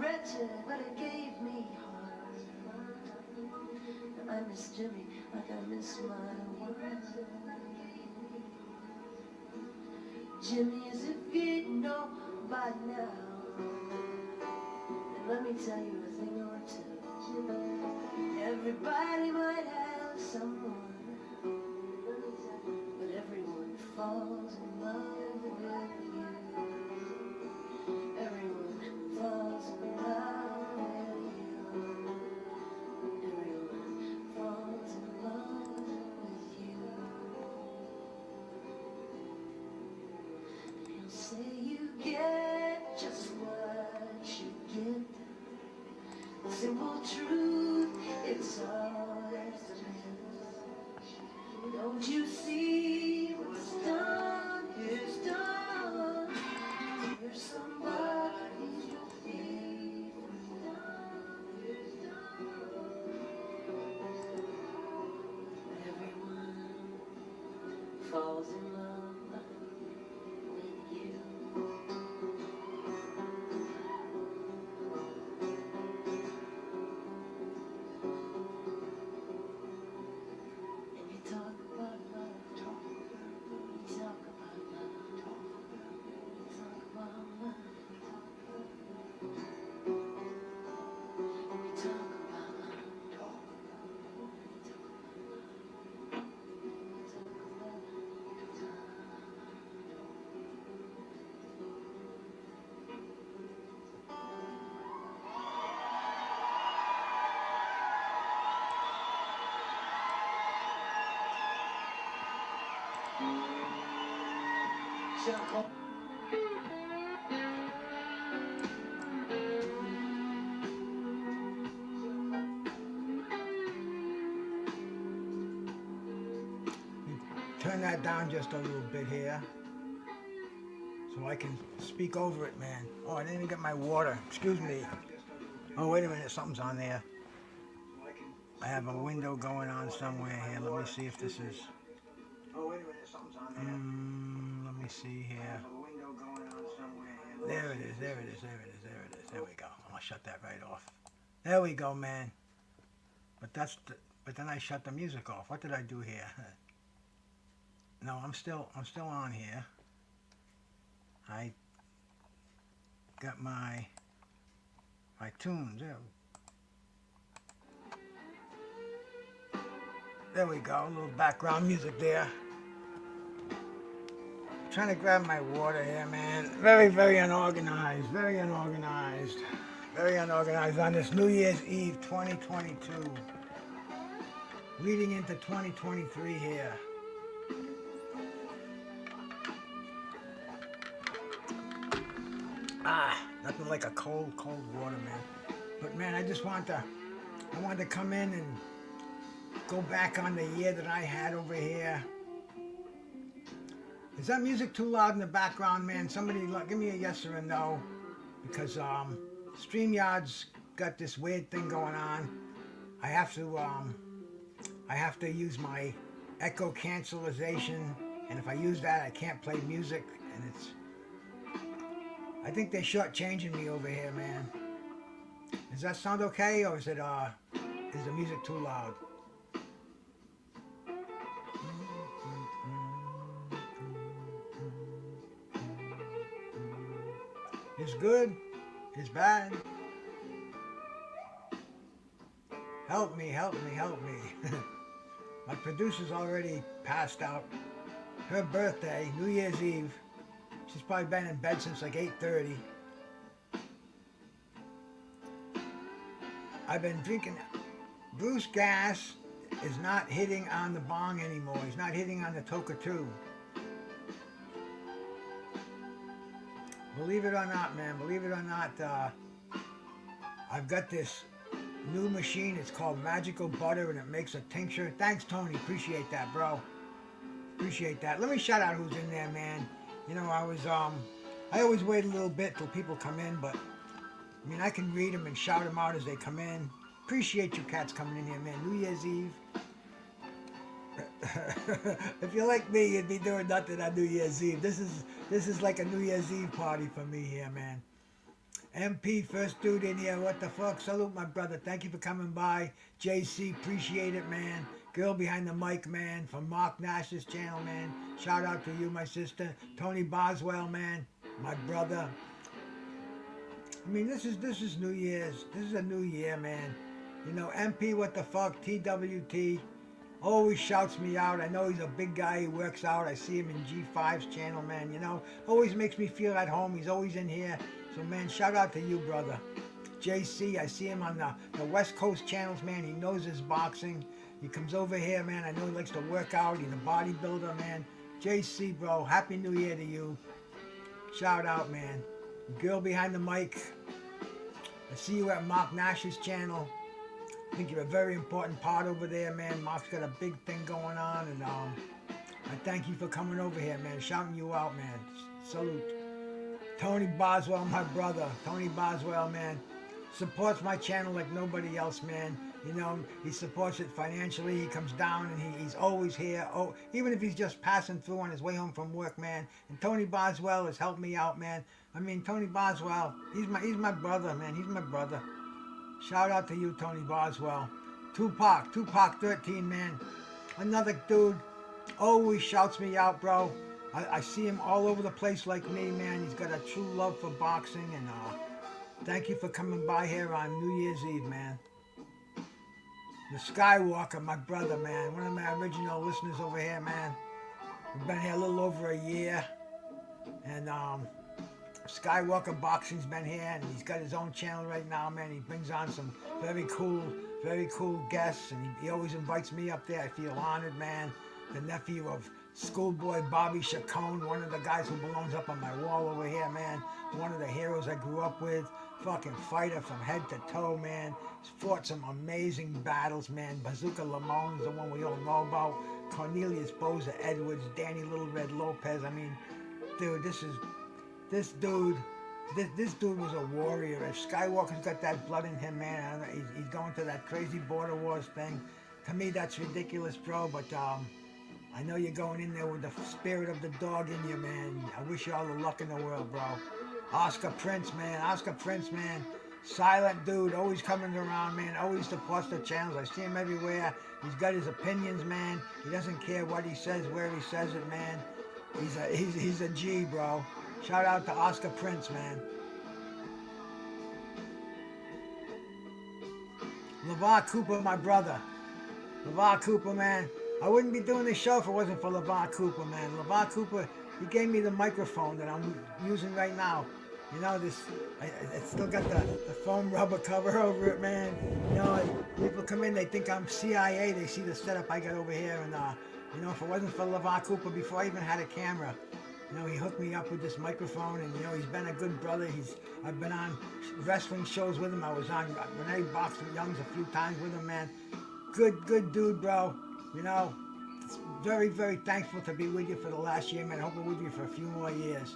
wretched, but it gave me heart. I miss Jimmy like I miss my wife. Jimmy, as if you know by now, and let me tell you a thing or two. Everybody might have someone, but everyone falls in love with you. Everyone falls in love with you. Everyone falls in love with you. And he'll say you get just what you get. The simple truth, it's all that's meant. Don't you see what's done is done? You're somebody's favorite done is done. Everyone falls in love with you. And you talk about love, talk about love, you talk about love, talk about love, you talk about love, you talk about love, talk about love, you talk about love, you talk about Turn that down just a little bit here so I can speak over it, man. Oh, I didn't even get my water. Excuse me. Oh, wait a minute. Something's on there. I have a window going on somewhere here. Let me see if this is... let me see here. There it is. There it is. There it is. There it is. There we go. I'll shut that right off. There we go, man. But then I shut the music off. What did I do here? No, I'm still on here. I got my tunes. There we go. A little background music there. Trying to grab my water here, man. Very, very unorganized. Very unorganized. Very unorganized on this New Year's Eve 2022. Leading into 2023 here. Nothing like a cold water, man. But man, I wanted to come in and go back on the year that I had over here. Is that music too loud in the background, man? Somebody give me a yes or a no, because StreamYard's got this weird thing going on. I have to use my echo cancellation, and if I use that, I can't play music, and I think they're shortchanging me over here, man. Does that sound okay, or is the music too loud? It's good. It's bad. Help me, help me, help me. My producer's already passed out. Her birthday, New Year's Eve. She's probably been in bed since like 8:30. I've been drinking. Bruce Gas is not hitting on the bong anymore. He's not hitting on the Toka 2. Believe it or not, man. Believe it or not, I've got this new machine. It's called Magical Butter, and it makes a tincture. Thanks, Tony. Appreciate that, bro. Appreciate that. Let me shout out who's in there, man. You know, I always wait a little bit till people come in, but I mean, I can read them and shout them out as they come in. Appreciate you cats coming in here, man. New Year's Eve. If you're like me, you'd be doing nothing on New Year's Eve. This is like a New Year's Eve party for me here, man. MP, first dude in here. What the fuck? Salute, my brother. Thank you for coming by. JC, appreciate it, man. Girl behind the mic, man. From Mark Nash's channel, man. Shout out to you, my sister. Tony Boswell, man. My brother. I mean, this is New Year's. This is a new year, man. You know, MP, what the fuck? TWT. Always shouts me out. I know he's a big guy. He works out. I see him in G5's channel, man. You know, always makes me feel at home. He's always in here. So, man, shout out to you, brother. JC, I see him on the West Coast channels, man. He knows his boxing. He comes over here, man. I know he likes to work out. He's a bodybuilder, man. JC, bro, Happy New Year to you. Shout out, man. Girl behind the mic. I see you at Mark Nash's channel. I think you're a very important part over there, man. Mark's got a big thing going on, and I thank you for coming over here, man. Shouting you out, man. Salute. Tony Boswell, my brother. Tony Boswell, man. Supports my channel like nobody else, man. You know, he supports it financially. He comes down and he's always here. Oh, even if he's just passing through on his way home from work, man. And Tony Boswell has helped me out, man. I mean, Tony Boswell, he's my brother, man. He's my brother. Shout out to you, Tony Boswell. Tupac 13, man. Another dude, always shouts me out, bro. I see him all over the place like me, man. He's got a true love for boxing, and thank you for coming by here on New Year's Eve, man. The Skywalker, my brother, man. One of my original listeners over here, man. We've been here a little over a year, and Skywalker Boxing's been here, and he's got his own channel right now, man. He brings on some very cool guests, and he always invites me up there. I feel honored, man. The nephew of Schoolboy Bobby Chacon, one of the guys who belongs up on my wall over here, man. One of the heroes I grew up with. Fucking fighter from head to toe, man. He's fought some amazing battles, man. Bazooka Lamone is the one we all know about. Cornelius Boza Edwards, Danny Little Red Lopez. I mean, dude, this dude was a warrior. If Skywalker's got that blood in him, man, I don't know, he's going to that crazy border wars thing. To me, that's ridiculous, bro. But I know you're going in there with the spirit of the dog in you, man. I wish you all the luck in the world, bro. Oscar Prince, man. Silent dude, always coming around, man. Always supports the channels. I see him everywhere. He's got his opinions, man. He doesn't care what he says, where he says it, man. He's a G, bro. Shout out to Oscar Prince, man. LeVar Cooper, my brother. LeVar Cooper, man. I wouldn't be doing this show if it wasn't for LeVar Cooper, man. LeVar Cooper, he gave me the microphone that I'm using right now. You know, I still got the foam rubber cover over it, man. You know, people come in, they think I'm CIA. They see the setup I got over here, and you know, if it wasn't for LeVar Cooper, before I even had a camera, you know, he hooked me up with this microphone, and you know, he's been a good brother. I've been on wrestling shows with him. I was on Renee Boxing Young's a few times with him, man. Good dude, bro. You know, very thankful to be with you for the last year, man. I hope we're with you for a few more years.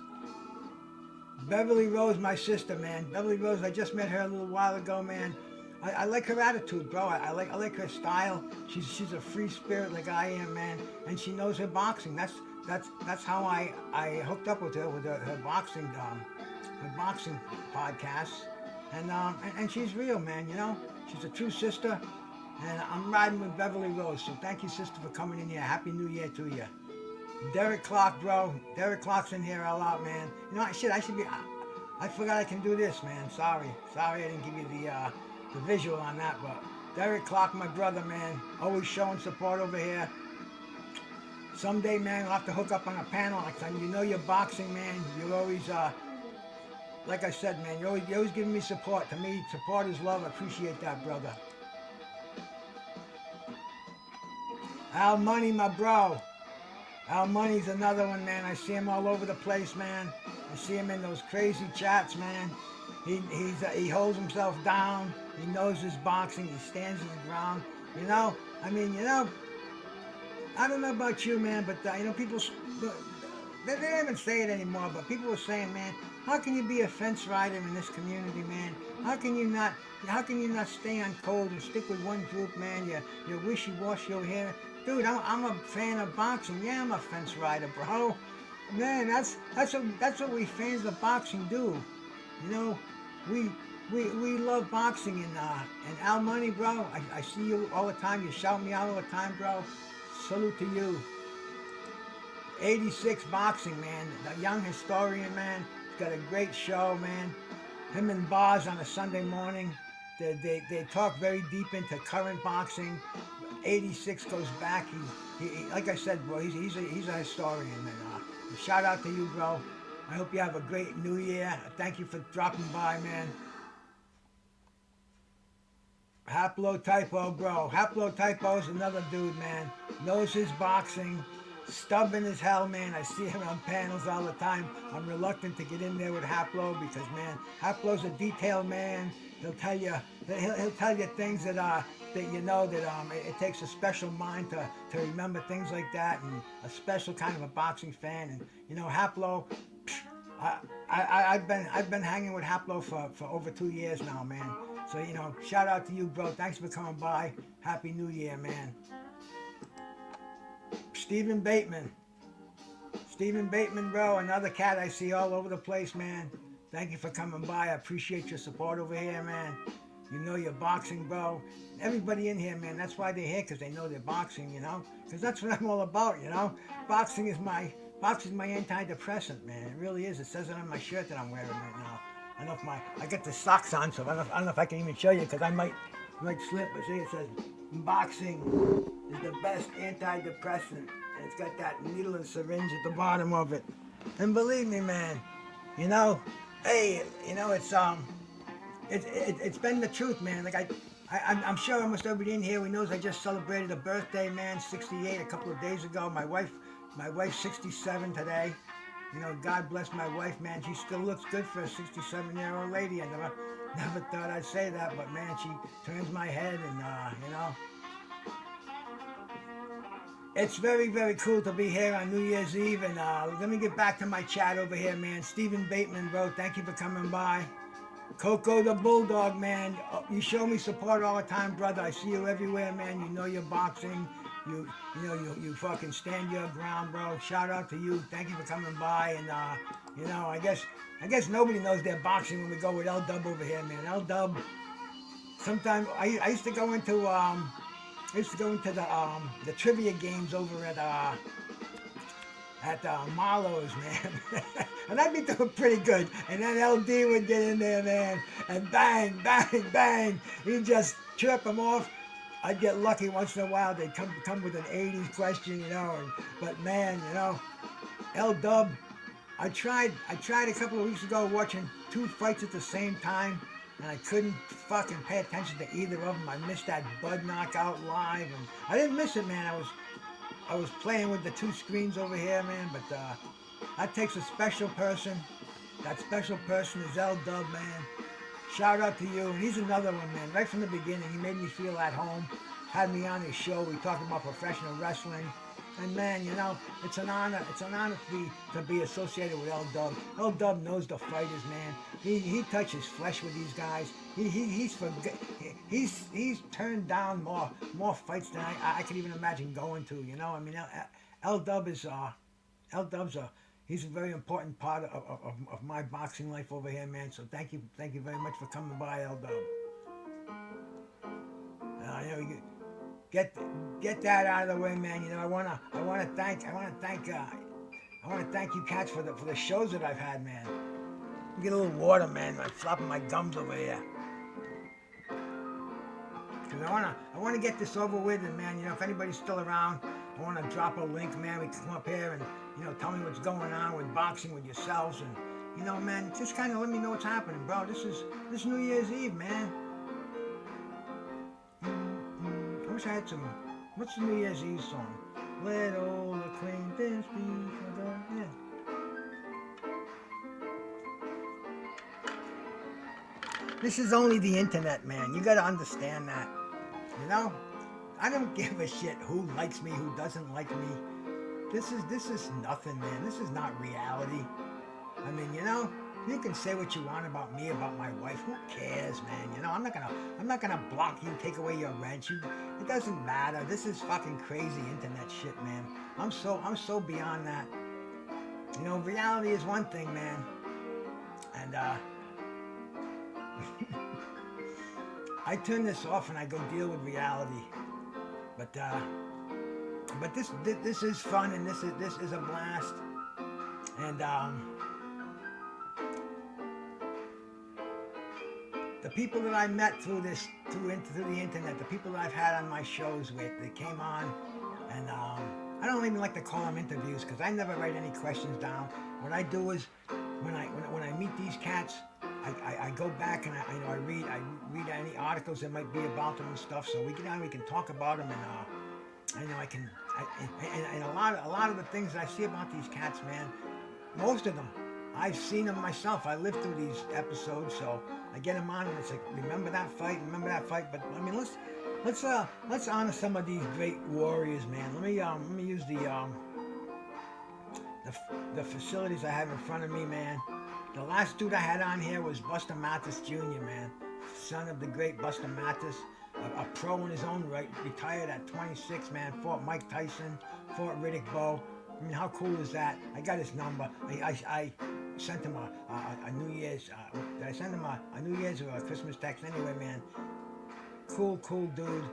Beverly Rose, my sister, man. Beverly Rose, I just met her a little while ago, man. I like her attitude, bro. I like her style. She's a free spirit like I am, man. And she knows her boxing. That's how I hooked up with her boxing podcasts. And she's real, man. You know, she's a true sister. And I'm riding with Beverly Rose. So thank you, sister, for coming in here. Happy New Year to you. Derek Clark, bro. Derek Clark's in here a lot, man. You know, I should be. I forgot I can do this, man. Sorry, I didn't give you the visual on that, but Derek Clark, my brother, man. Always showing support over here. Someday, man, we'll have to hook up on a panel. Like, you know, you're boxing, man. You're always, like I said, man, you're always giving me support. To me, support is love. I appreciate that, brother. Al Money, my bro. Al Money's another one, man. I see him all over the place, man. I see him in those crazy chats, man. He holds himself down. He knows his boxing. He stands his ground. You know, I mean, you know, I don't know about you, man, but you know, people, they don't even say it anymore, but people are saying, man, how can you be a fence rider in this community, man? How can you not stay on code and stick with one group, man? You're wishy-washy over here. Dude, I'm a fan of boxing. Yeah, I'm a fence rider, bro. Man, that's what we fans of boxing do. You know, we love boxing, and Al Money, bro. I see you all the time. You shout me out all the time, bro. Salute to you. 86 boxing, man. The young historian, man. He's got a great show, man. Him and Boz on a Sunday morning. They talk very deep into current boxing. 86 goes back. He like I said, bro. He's a historian, and shout out to you, bro. I hope you have a great New Year. Thank you for dropping by, man. Haplotypo, bro. Haplotypo is another dude, man. Knows his boxing. Stubborn as hell, man. I see him on panels all the time. I'm reluctant to get in there with Haplo because, man, Haplo's a detailed man. He'll tell you things that you know that it takes a special mind to remember things like that, and a special kind of a boxing fan. And you know, Haplo, I've been hanging with Haplo for over 2 years now, man. So you know, shout out to you, bro. Thanks for coming by. Happy New Year, man. Stephen Bateman, bro. Another cat I see all over the place, man. Thank you for coming by. I appreciate your support over here, man. You know you're boxing, bro. Everybody in here, man, that's why they're here, because they know they're boxing, you know? Because that's what I'm all about, you know? Boxing is my antidepressant, man. It really is. It says it on my shirt that I'm wearing right now. I don't know if I got the socks on, so I don't know if I can even show you, because I might slip. But see, it says, boxing is the best antidepressant. And it's got that needle and syringe at the bottom of it. And believe me, man, you know, hey, you know, it's been the truth, man. Like I'm sure almost everybody in here, we knows I just celebrated a birthday, man, 68 a couple of days ago. My wife's 67 today. You know, God bless my wife, man. She still looks good for a 67-year-old lady. I never thought I'd say that, but man, she turns my head, and you know, it's very, very cool to be here on New Year's Eve. And let me get back to my chat over here, man. Stephen Bateman, bro, thank you for coming by. Coco the Bulldog, man, you show me support all the time, brother. I see you everywhere, man. You know you're boxing. You know you fucking stand your ground, bro. Shout out to you. Thank you for coming by. And you know, I guess nobody knows they're boxing when we go with L Dub over here, man. L Dub. Sometimes I used to go into the trivia games over at Marlowe's, man. And I'd be doing pretty good. And then LD would get in there, man, and bang, bang, bang. He'd just chirp him off. I'd get lucky once in a while. They'd come with an 80s question, you know. But man, you know, L-Dub, I tried a couple of weeks ago watching 2 fights at the same time, and I couldn't fucking pay attention to either of them. I missed that Bud knockout live, and I didn't miss it, man. I was playing with the 2 screens over here, man, but that takes a special person. That special person is L-Dub, man. Shout out to you. And he's another one, man. Right from the beginning, he made me feel at home. Had me on his show. We talked about professional wrestling. And man, you know, it's an honor. It's an honor to be associated with L-Dub. L-Dub knows the fighters, man. He touches flesh with these guys. He's turned down more fights than I could even imagine going to. You know, I mean, L-Dub's he's a very important part of my boxing life over here, man. So thank you very much for coming by, L-Dub. You know, get that out of the way, man. You know, I wanna thank you cats for the shows that I've had, man. Get a little water, man. I'm flopping my gums over here. Cause I wanna get this over with, and man, you know, if anybody's still around, I wanna drop a link, man. We can come up here and, you know, tell me what's going on with boxing with yourselves, and you know, man, just kind of let me know what's happening, bro. This New Year's Eve, man. I wish I had some. What's the New Year's Eve song? Let old acquaintance be forgotten. This is only the internet, man. You gotta understand that. You know? I don't give a shit who likes me, who doesn't like me. This is nothing, man. This is not reality. I mean, you know, you can say what you want about me, about my wife. Who cares, man? You know, I'm not gonna block you, take away your rent. It doesn't matter. This is fucking crazy internet shit, man. I'm so beyond that. You know, reality is one thing, man. And I turn this off and I go deal with reality. But this is fun and this is a blast. And the people that I met through the internet, the people that I've had on my shows with, they came on, and I don't even like to call them interviews because I never write any questions down. What I do is when I meet these cats, I go back and I read any articles that might be about them and stuff, so we can talk about them, and and a lot of the things that I see about these cats, man, most of them I've seen them myself. I lived through these episodes, so I get them on and it's like, remember that fight. But I mean, let's honor some of these great warriors, man. Let me use the facilities I have in front of me, man. The last dude I had on here was Buster Mathis Jr., man, son of the great Buster Mathis, a pro in his own right, retired at 26, man, fought Mike Tyson, fought Riddick Bowe. I mean, how cool is that? I got his number. I sent him a New Year's, did I send him a New Year's or a Christmas text? Anyway, man, cool dude.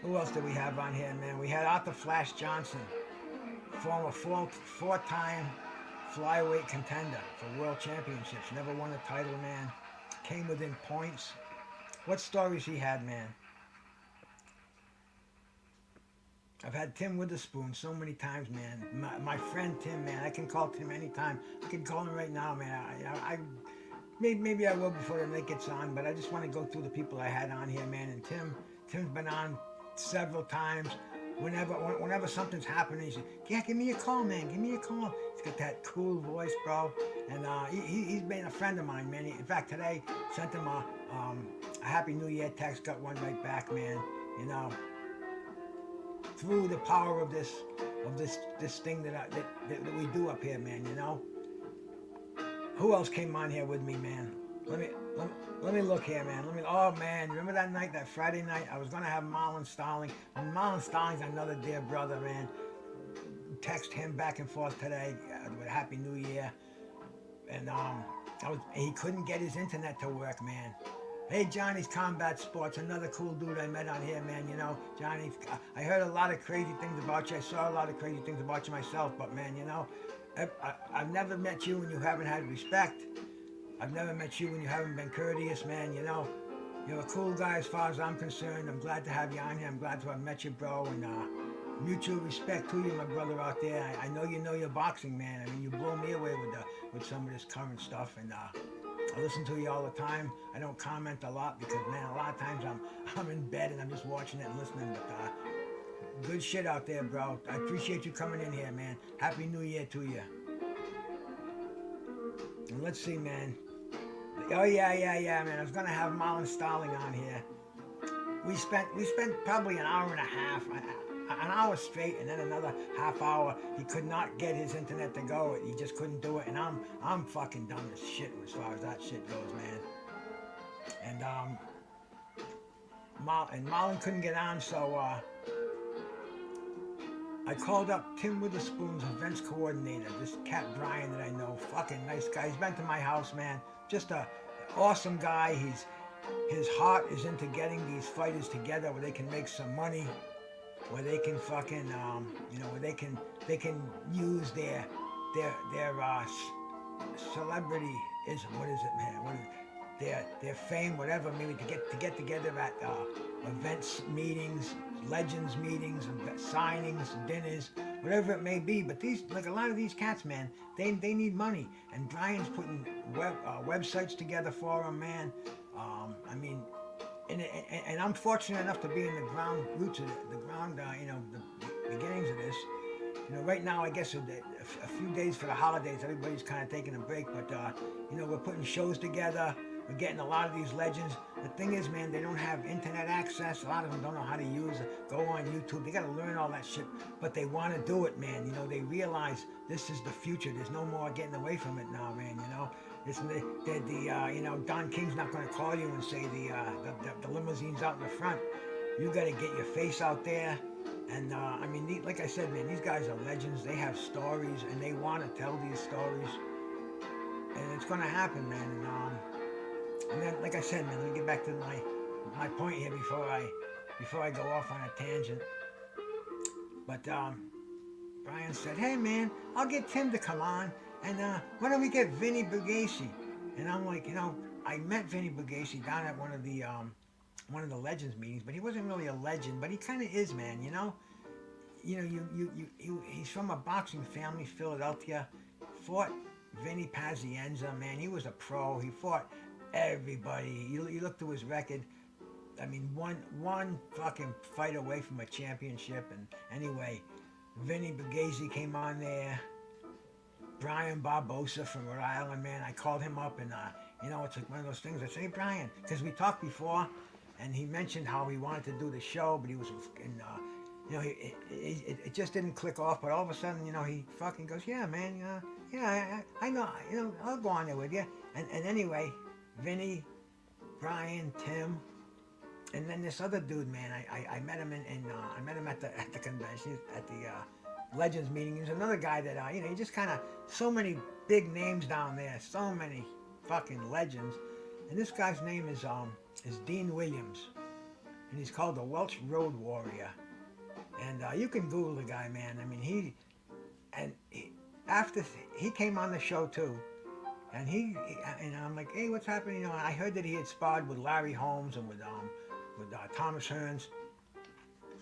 Who else did we have on here, man? We had Arthur Flash Johnson, former four-time flyweight contender for world championships. Never won a title, man. Came within points. What stories he had, man. I've had Tim Witherspoon so many times, man. My friend Tim, man. I can call Tim anytime. I can call him right now, man. Maybe I will before the night gets on, but I just want to go through the people I had on here, man. And Tim's been on several times. Whenever something's happening, he said, yeah, give me a call, man. Give me a call. He's got that cool voice, bro. And he's been a friend of mine, man. In fact, today, sent him a Happy New Year text. Got one right back, man. You know, through the power of this thing that we do up here, man, you know. Who else came on here with me, man? Let me look here, man. Oh man, remember that night, that Friday night? I was gonna have Marlon Starling. And Marlon Starling's another dear brother, man. Text him back and forth today with Happy New Year, and he couldn't get his internet to work, man. Hey, Johnny's Combat Sports, another cool dude I met on here, man. You know, Johnny, I heard a lot of crazy things about you. I saw a lot of crazy things about you myself, but man, you know, I've never met you when you haven't had respect. I've never met you when you haven't been courteous, man. You know, you're a cool guy as far as I'm concerned. I'm glad to have you on here. I'm glad to have met you, bro. And mutual respect to you, my brother out there. I know you know your boxing, man. I mean, you blow me away with some of this current stuff. And I listen to you all the time. I don't comment a lot because, man, a lot of times I'm in bed and I'm just watching it and listening. But good shit out there, bro. I appreciate you coming in here, man. Happy New Year to you. And let's see, man. Oh yeah, man. I was gonna have Marlon Starling on here. We spent probably an hour and a half, an hour straight, and then another half hour. He could not get his internet to go. He just couldn't do it. And I'm fucking dumb as shit as far as that shit goes, man. And Marlon couldn't get on, so I called up Tim Witherspoon's events coordinator, this cat Brian that I know. Fucking nice guy. He's been to my house, man. Just a awesome guy. His heart is into getting these fighters together where they can make some money, where they can fucking where they can use their celebrity is, what is it, man? What is it? Their fame, whatever, maybe to get together at events, meetings, legends meetings, signings, dinners, whatever it may be. But like a lot of these cats, man, they need money, and Brian's putting websites together for them, man. I mean, and I'm fortunate enough to be in the ground roots of the ground, the beginnings of this. You know, right now, I guess a few days for the holidays, everybody's kind of taking a break, but we're putting shows together. We're getting a lot of these legends. The thing is, man, they don't have internet access. A lot of them don't know how to use it. Go on YouTube. They got to learn all that shit, but they want to do it, man. You know, they realize this is the future. There's no more getting away from it now, man. You know, Don King's not going to call you and say the limousine's out in the front. You got to get your face out there. And I mean, like I said, man, these guys are legends. They have stories, and they want to tell these stories. and it's gonna happen, man. And then, like I said, man, let me get back to my point here before I go off on a tangent. But Brian said, "Hey, man, I'll get Tim to come on, and why don't we get Vinny Bugasi?" And I'm like, I met Vinny Bugasi down at one of the Legends meetings, but he wasn't really a legend, but he kind of is, man. He's from a boxing family, Philadelphia. Fought Vinny Pazienza, man. He was a pro. He fought everybody. You look through his record. I mean, one fucking fight away from a championship. And anyway, Vinny Bugasi came on there. Brian Barbosa from Rhode Island, man. I called him up, and it's like one of those things. I say, "Hey, Brian," because we talked before, and he mentioned how he wanted to do the show, but he was it just didn't click off. But all of a sudden, he fucking goes, "Yeah, man, I know, I'll go on there with you." And anyway, Vinny, Brian, Tim, and then this other dude, man. I met him I met him at the convention, at the Legends meeting. He's another guy that he just kind of, so many big names down there, so many fucking legends. And this guy's name is Dean Williams, and he's called the Welch Road Warrior. And you can Google the guy, man. I mean, after he came on the show too, and I'm like, "Hey, what's happening?" I heard that he had sparred with Larry Holmes and with Thomas Hearns.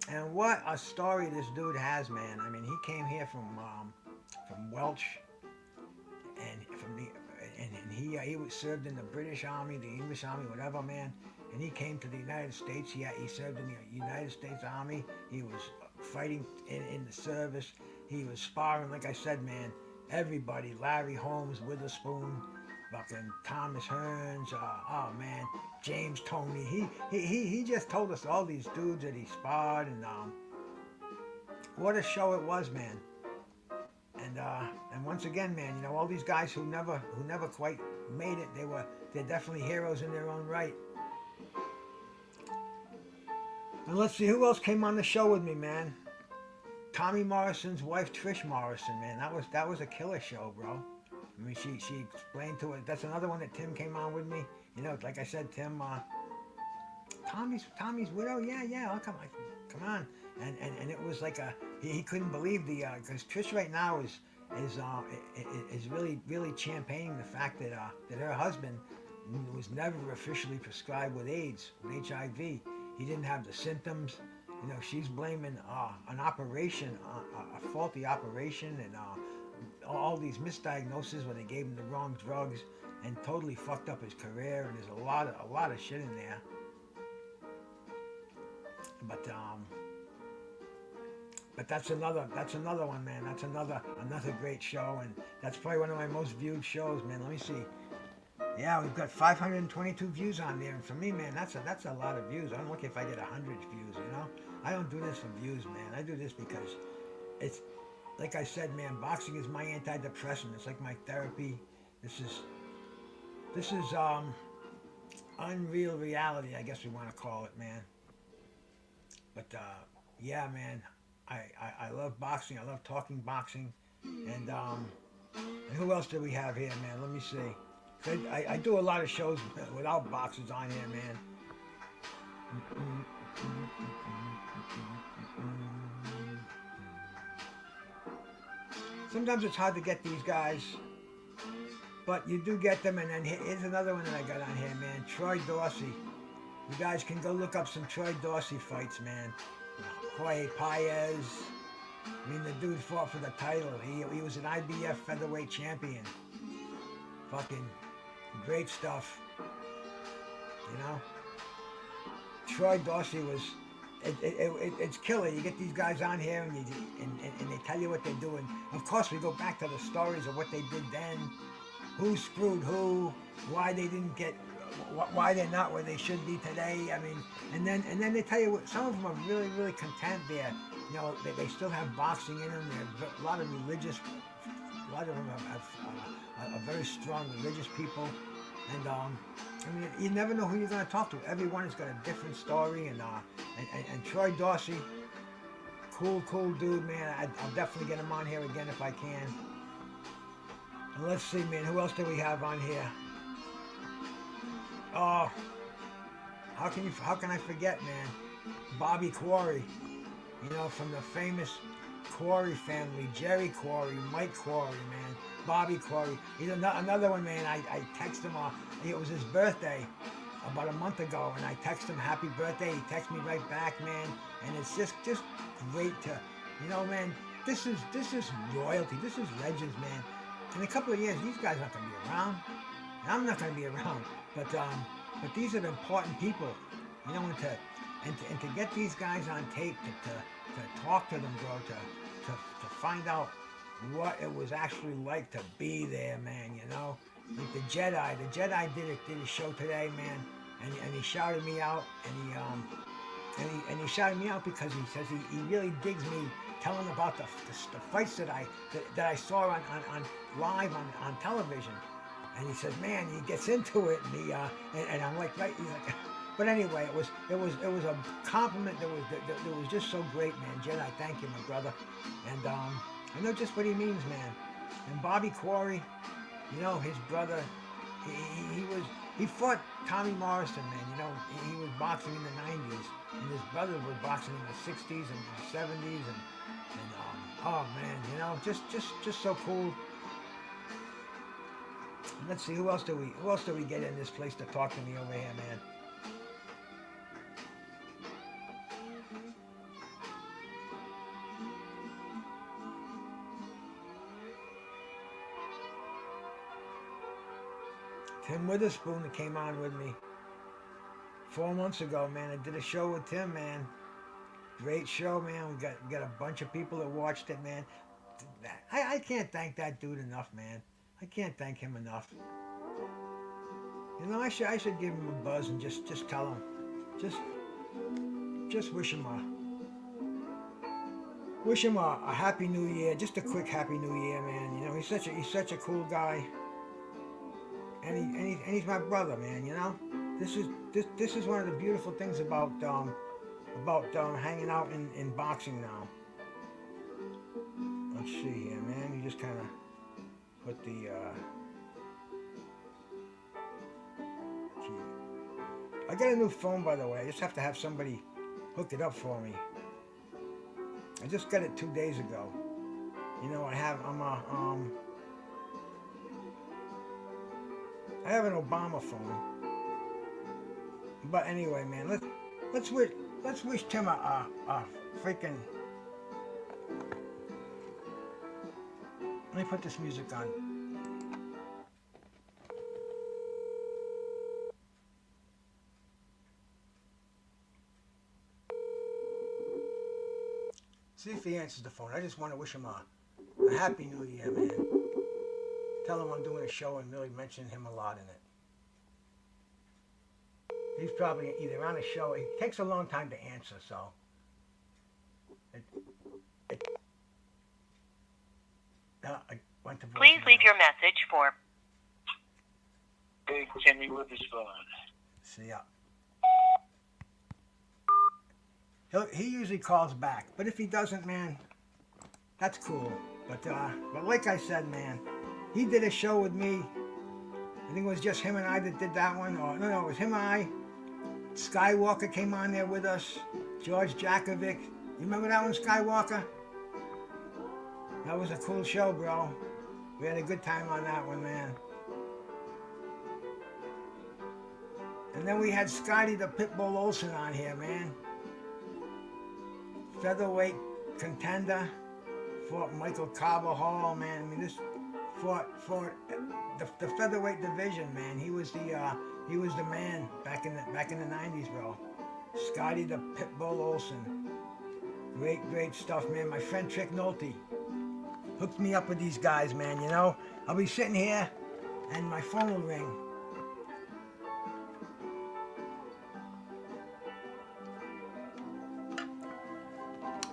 And what a story this dude has, man. I mean, he came here from Welch, and he was served in the British Army, the English Army, whatever, man. And he came to the United States. He served in the United States Army. He was fighting in the service. He was sparring, like I said, man. Everybody, Larry Holmes, Witherspoon, fucking Thomas Hearns, oh man, James Toney. He just told us all these dudes that he sparred, and what a show it was, man. And once again, man, all these guys who never quite made it, they're definitely heroes in their own right. And let's see who else came on the show with me, man. Tommy Morrison's wife, Trish Morrison, man. That was a killer show, bro. I mean, she explained to it. That's another one that Tim came on with me. Like I said, Tim, Tommy's widow. Yeah. Oh, come on. And it was like he couldn't believe because Trish right now is really, really championing the fact that her husband was never officially prescribed with AIDS, with HIV. He didn't have the symptoms. She's blaming an operation, a faulty operation, and all these misdiagnoses when they gave him the wrong drugs, and totally fucked up his career. And there's a lot of shit in there. But that's another one, man. That's another great show, and that's probably one of my most viewed shows, man. Let me see. Yeah, we've got 522 views on there, and for me, man, that's a lot of views. I'm lucky if I get 100 views. I don't do this for views, man. I do this because it's, like I said, man, boxing is my antidepressant. It's like my therapy. This is unreal reality, I guess we want to call it, man. But yeah, man, I love boxing. I love talking boxing. And who else do we have here, man? Let me see. I do a lot of shows without boxers on here, man. Sometimes it's hard to get these guys, but you do get them. And then here's another one that I got on here, man. Troy Dorsey. You guys can go look up some Troy Dorsey fights, man. Jorge Paez. I mean, the dude fought for the title. He was an IBF featherweight champion. Fucking great stuff. Troy Dorsey was. It's killer. You get these guys on here and they tell you what they're doing. Of course, we go back to the stories of what they did then, who screwed who, why they didn't get, why they're not where they should be today. I mean, and then they tell you some of them are really, really content there. They still have boxing in them. They're a lot of them are very strong religious people. And I mean, you never know who you're going to talk to. Everyone has got a different story, and Troy Dorsey, cool dude, man. I'll definitely get him on here again if I can. And let's see, man, who else do we have on here? Oh, how can I forget, man? Bobby Quarry, you know, from the famous Quarry family, Jerry Quarry, Mike Quarry, man, Bobby Quarry. He's another one, man. I texted him, it was his birthday about a month ago, and I texted him happy birthday. He texted me right back, man, and it's just great to, you know, man, this is royalty. This is legends, man. In a couple of years, these guys aren't gonna be around. And I'm not gonna be around, but these are important people, you know, and to get these guys on tape to talk to them, bro, to find out what it was actually like to be there, man, you know. Like the Jedi did a show today, man, and he shouted me out, and he shouted me out because he says he really digs me telling about the fights that I saw on live on television, and he says, man, he gets into it, and and I'm like, right, he's like. But anyway, it was a compliment that was just so great, man. Jedi, thank you, my brother. And I know just what he means, man. And Bobby Quarry, you know, his brother, he fought Tommy Morrison, man. You know, he was boxing in the 90s, and his brother was boxing in the 60s and the 70s, and oh man, you know, just so cool. Let's see, who else do we get in this place to talk to me over here, man? Tim Witherspoon that came on with me 4 months ago, man. I did a show with Tim, man. Great show, man. We got a bunch of people that watched it, man. I can't thank that dude enough, man. I can't thank him enough. You know, I should give him a buzz and just tell him, just wish him a happy new year. Just a quick happy new year, man. You know, he's such a cool guy. And he's my brother, man. You know, this is one of the beautiful things about hanging out in boxing now. Let's see here, man. You just kind of put the key. I got a new phone, by the way. I just have to have somebody hook it up for me. I just got it 2 days ago. You know, I have an Obama phone. But anyway, man, let's wish Tim a freaking. Let me put this music on. See if he answers the phone. I just want to wish him a happy new year, man. Tell him I'm doing a show and really mention him a lot in it. He's probably either on a show. It takes a long time to answer, so. I went to voicemail. Please leave your message for Big Timmy Witherspoon. See ya. He usually calls back, but if he doesn't, man, that's cool. But like I said, man, he did a show with me. I think it was just him and I that did that one. Or no, it was him and I. Skywalker came on there with us. George Jakovic. You remember that one, Skywalker? That was a cool show, bro. We had a good time on that one, man. And then we had Scotty the Pitbull Olsen on here, man. Featherweight contender. Fought Michael Carvajal, man. I mean, this fought the featherweight division, man. He was the man back in the 90s, bro. Scotty the Pitbull Olsen. Great stuff, man. My friend Trick Nolte hooked me up with these guys, man, you know? I'll be sitting here and my phone will ring.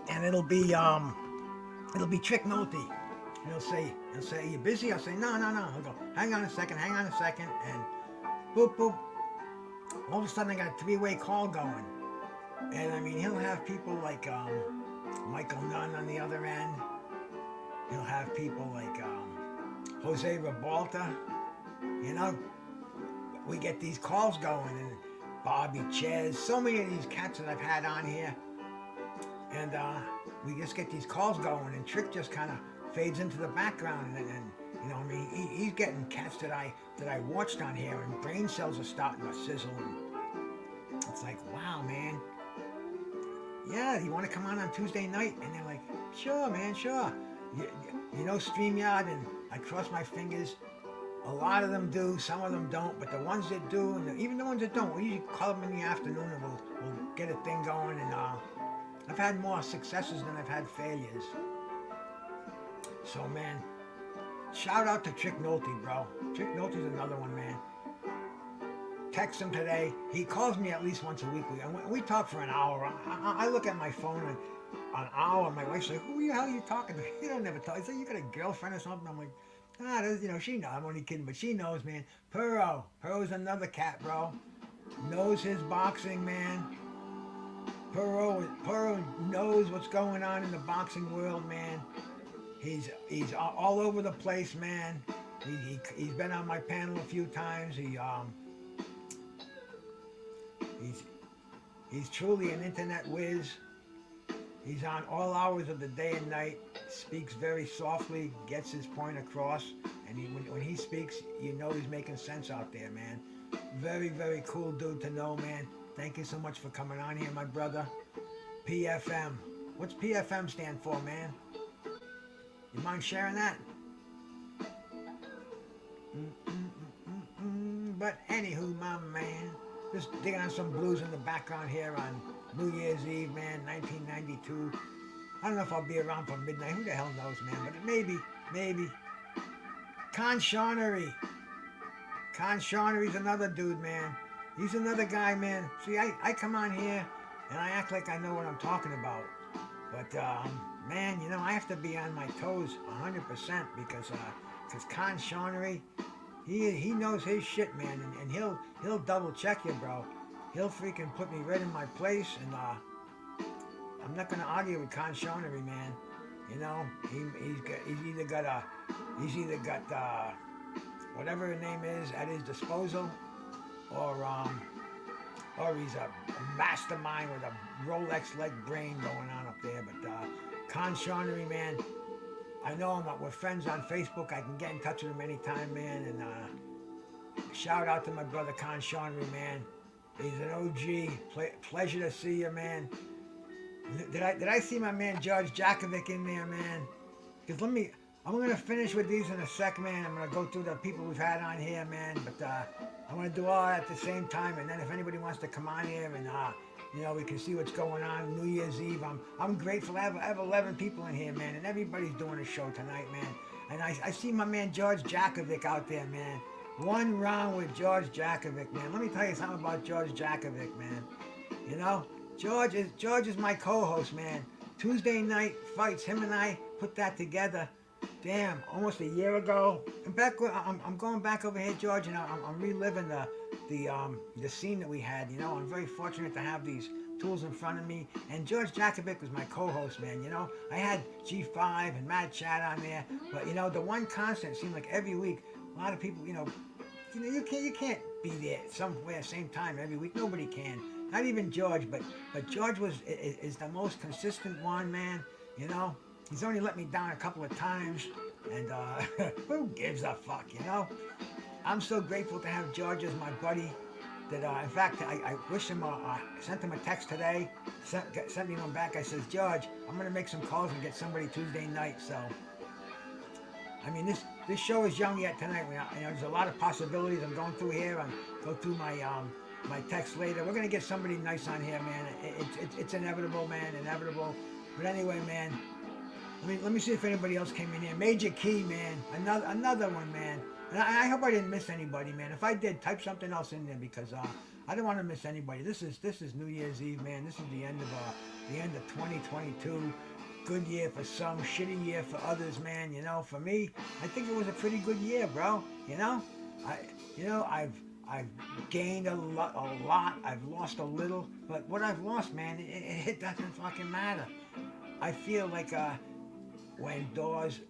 And it'll be Trick Nolte. And he'll say, are you busy? I'll say, no. He'll go, hang on a second. And boop, boop. All of a sudden I got a three-way call going. And I mean, he'll have people like Michael Nunn on the other end. He'll have people like Jose Rebalta. You know, we get these calls going, and Bobby Ches, so many of these cats that I've had on here, and we just get these calls going, and Trick just kind of fades into the background, and you know, I mean, he's getting cats that I watched on here, and brain cells are starting to sizzle, and it's like, wow, man. Yeah, you want to come on Tuesday night? And they're like, sure, man, sure. You know StreamYard, and I cross my fingers. A lot of them do, some of them don't, but the ones that do, and even the ones that don't, we usually call them in the afternoon, and we'll get a thing going, and I've had more successes than I've had failures. So, man, shout out to Trick Nolte, bro. Trick Nolte's another one, man. Text him today. He calls me at least once a week. We talk for an hour. I look at my phone and an hour. My wife's like, "Who the hell are you talking to?" You don't never talk. He's like, "You got a girlfriend or something?" I'm like, you know, she knows. I'm only kidding, but she knows, man. Perro's another cat, bro. Knows his boxing, man. Perro knows what's going on in the boxing world, man. He's all over the place, man. He's been on my panel a few times. He's truly an internet whiz. He's on all hours of the day and night, speaks very softly, gets his point across, and when he speaks, you know he's making sense out there, man. Very, very cool dude to know, man. Thank you so much for coming on here, my brother. PFM. What's PFM stand for, man? You mind sharing that? But anywho, my man, just digging on some blues in the background here on New Year's Eve, man, 1992. I don't know if I'll be around for midnight. Who the hell knows, man? But maybe. Con Shawnery. Con Shawnery's another dude, man. He's another guy, man. See, I come on here and I act like I know what I'm talking about. But, man, you know, I have to be on my toes 100% because Con Shawnery, he knows his shit, man, and he'll double check you, bro. He'll freaking put me right in my place, and I'm not gonna argue with Con Shawnery, man. You know, he's either got whatever her name is at his disposal, or he's a mastermind with a Rolex-like brain going on up there. But Con Shawnery, man, I know him. We're friends on Facebook. I can get in touch with him anytime, man. And shout out to my brother Con Shawnery, man. He's an OG. Pleasure to see you, man. Did I see my man George Jakovic in there, man? Because I'm going to finish with these in a sec, man. I'm going to go through the people we've had on here, man. But I want to do all that at the same time. And then if anybody wants to come on here and, you know, we can see what's going on New Year's Eve. I'm grateful. I have 11 people in here, man. And everybody's doing a show tonight, man. And I see my man George Jakovic out there, man. One round with George Jakovic, man. Let me tell you something about George Jakovic, man. You know, George is my co-host, man. Tuesday night fights, him and I put that together. Damn, almost a year ago. I'm going back over here, George, and I'm reliving the scene that we had. You know, I'm very fortunate to have these tools in front of me. And George Jakovic was my co-host, man. You know, I had G5 and Mad Chat on there, but you know, the one constant seemed like every week. A lot of people, you know, you can't be there somewhere same time every week. Nobody can. Not even George, but George is the most consistent one, man. You know, he's only let me down a couple of times, and who gives a fuck, you know? I'm so grateful to have George as my buddy. That in fact, I wish him. Sent him a text today. Sent me one back. I says, George, I'm gonna make some calls and get somebody Tuesday night. So, I mean, this show is young yet tonight. You know, there's a lot of possibilities. I'm going through here. I'm go through my text later. We're gonna get somebody nice on here, man. It's inevitable, man. Inevitable. But anyway, man. Let me see if anybody else came in here. Major Key, man. Another one, man. And I hope I didn't miss anybody, man. If I did, type something else in there because I don't want to miss anybody. This is New Year's Eve, man. This is the end of 2022. Good year for some, shitty year for others, man. You know, for me, I think it was a pretty good year, bro. You know, I've gained a lot. I've lost a little, but what I've lost, man, it doesn't fucking matter. I feel like when doors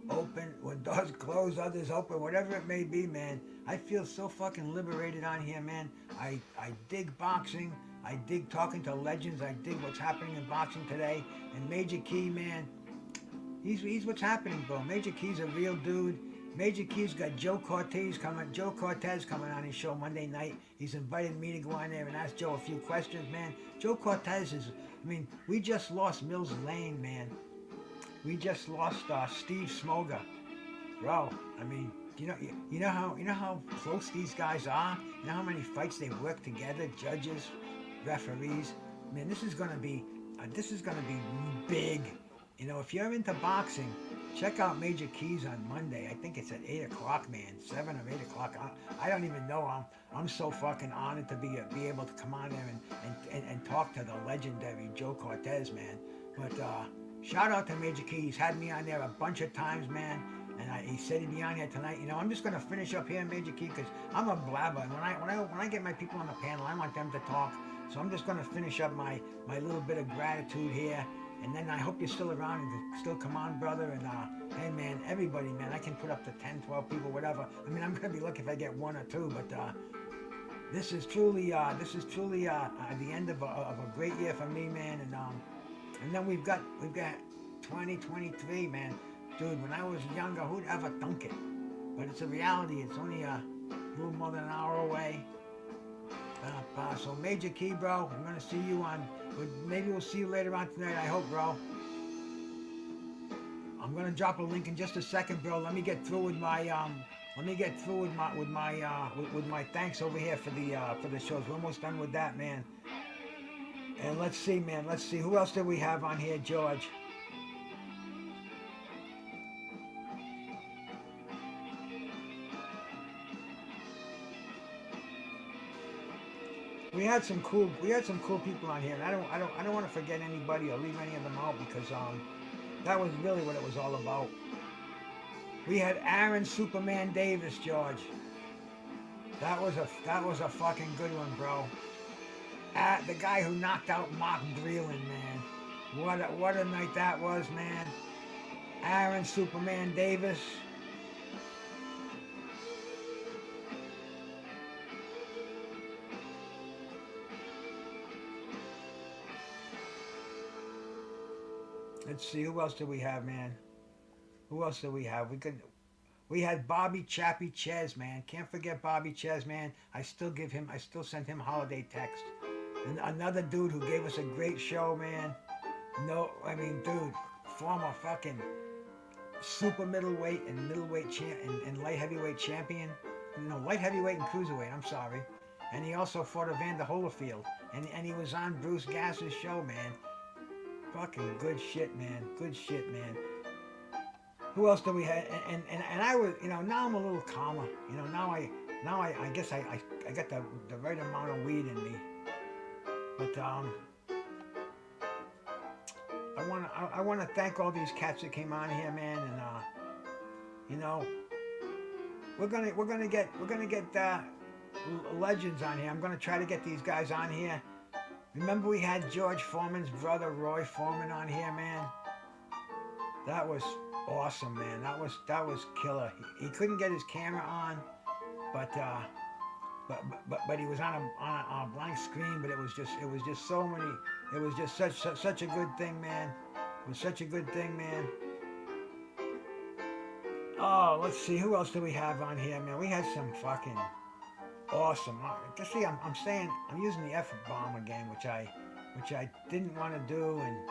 open, when doors close, others open, whatever it may be, man. I feel so fucking liberated on here, man. I dig boxing. I dig talking to legends. I dig what's happening in boxing today. And Major Key, man, he's what's happening, bro. Major Key's a real dude. Major Key's got Joe Cortez coming on his show Monday night. He's invited me to go on there and ask Joe a few questions, man. Joe Cortez is, I mean, we just lost Mills Lane, man. We just lost Steve Smoger, bro. I mean, you know how close these guys are. You know how many fights they work together, judges, referees. Man, this is gonna be big. You know, if you're into boxing, check out Major Keys on Monday. I think it's at 8 o'clock, man. 7 or 8 o'clock. I don't even know. I'm so fucking honored to be able to come on there and talk to the legendary Joe Cortez, man. But shout out to Major Key. He's had me on there a bunch of times, man. And he said he'd be on here tonight. You know, I'm just gonna finish up here, Major Key, because I'm a blabber. And when I get my people on the panel, I want them to talk. So I'm just gonna finish up my little bit of gratitude here. And then I hope you're still around and can still come on, brother. And hey, man, everybody, man, I can put up to 10, 12 people, whatever. I mean, I'm gonna be lucky if I get 1 or 2, but this is truly the end of a great year for me, man. And then we've got 2023, man. Dude, when I was younger, who'd ever thunk it? But it's a reality. It's only a little more than an hour away. So Major Key, bro, I'm gonna see you maybe we'll see you later on tonight. I hope, bro. I'm gonna drop a link in just a second, bro. Let me get through with my with my thanks over here for the shows. We're almost done with that, man. And let's see, man. Let's see who else did we have on here, George. We had some cool people on here, and I don't want to forget anybody or leave any of them out because that was really what it was all about. We had Aaron Superman Davis, George. That was a fucking good one, bro. The guy who knocked out Mark Breland, man. What a night that was, man. Aaron Superman Davis. Let's see, who else do we have, man? Who else do we have? We had Bobby Chappie Ches, man. Can't forget Bobby Ches, man. I still sent him holiday text. And another dude who gave us a great show, man. No, I mean, dude, former fucking super middleweight and middleweight and light heavyweight champion. No, light heavyweight and cruiserweight, I'm sorry. And he also fought Evander Holyfield. And he was on Bruce Gass's show, man. Fucking good shit, man. Good shit, man. Who else do we have? And I was, you know, now I'm a little calmer. You know, now I guess I got the right amount of weed in me. But I wanna thank all these cats that came on here, man. And you know, we're gonna get legends on here. I'm gonna try to get these guys on here. Remember we had George Foreman's brother Roy Foreman on here, man. That was awesome, man. That was killer. He couldn't get his camera on, but he was on a blank screen. But it was just so many. It was just such a good thing, man. It was such a good thing, man. Oh, let's see, who else do we have on here, man? We had some fucking awesome. Just see, I'm using the F-bomb again, which I didn't want to do, and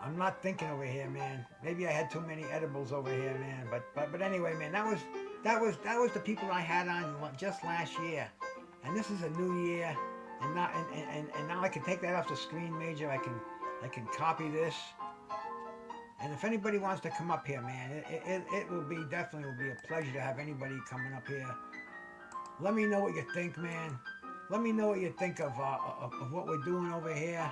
I'm not thinking over here, man. Maybe I had too many edibles over here, man. But anyway, man, that was the people I had on just last year, and this is a new year, and now I can take that off the screen, Major. I can copy this. And if anybody wants to come up here, man, it will be a pleasure to have anybody coming up here. Let me know what you think, man. Let me know what you think of what we're doing over here.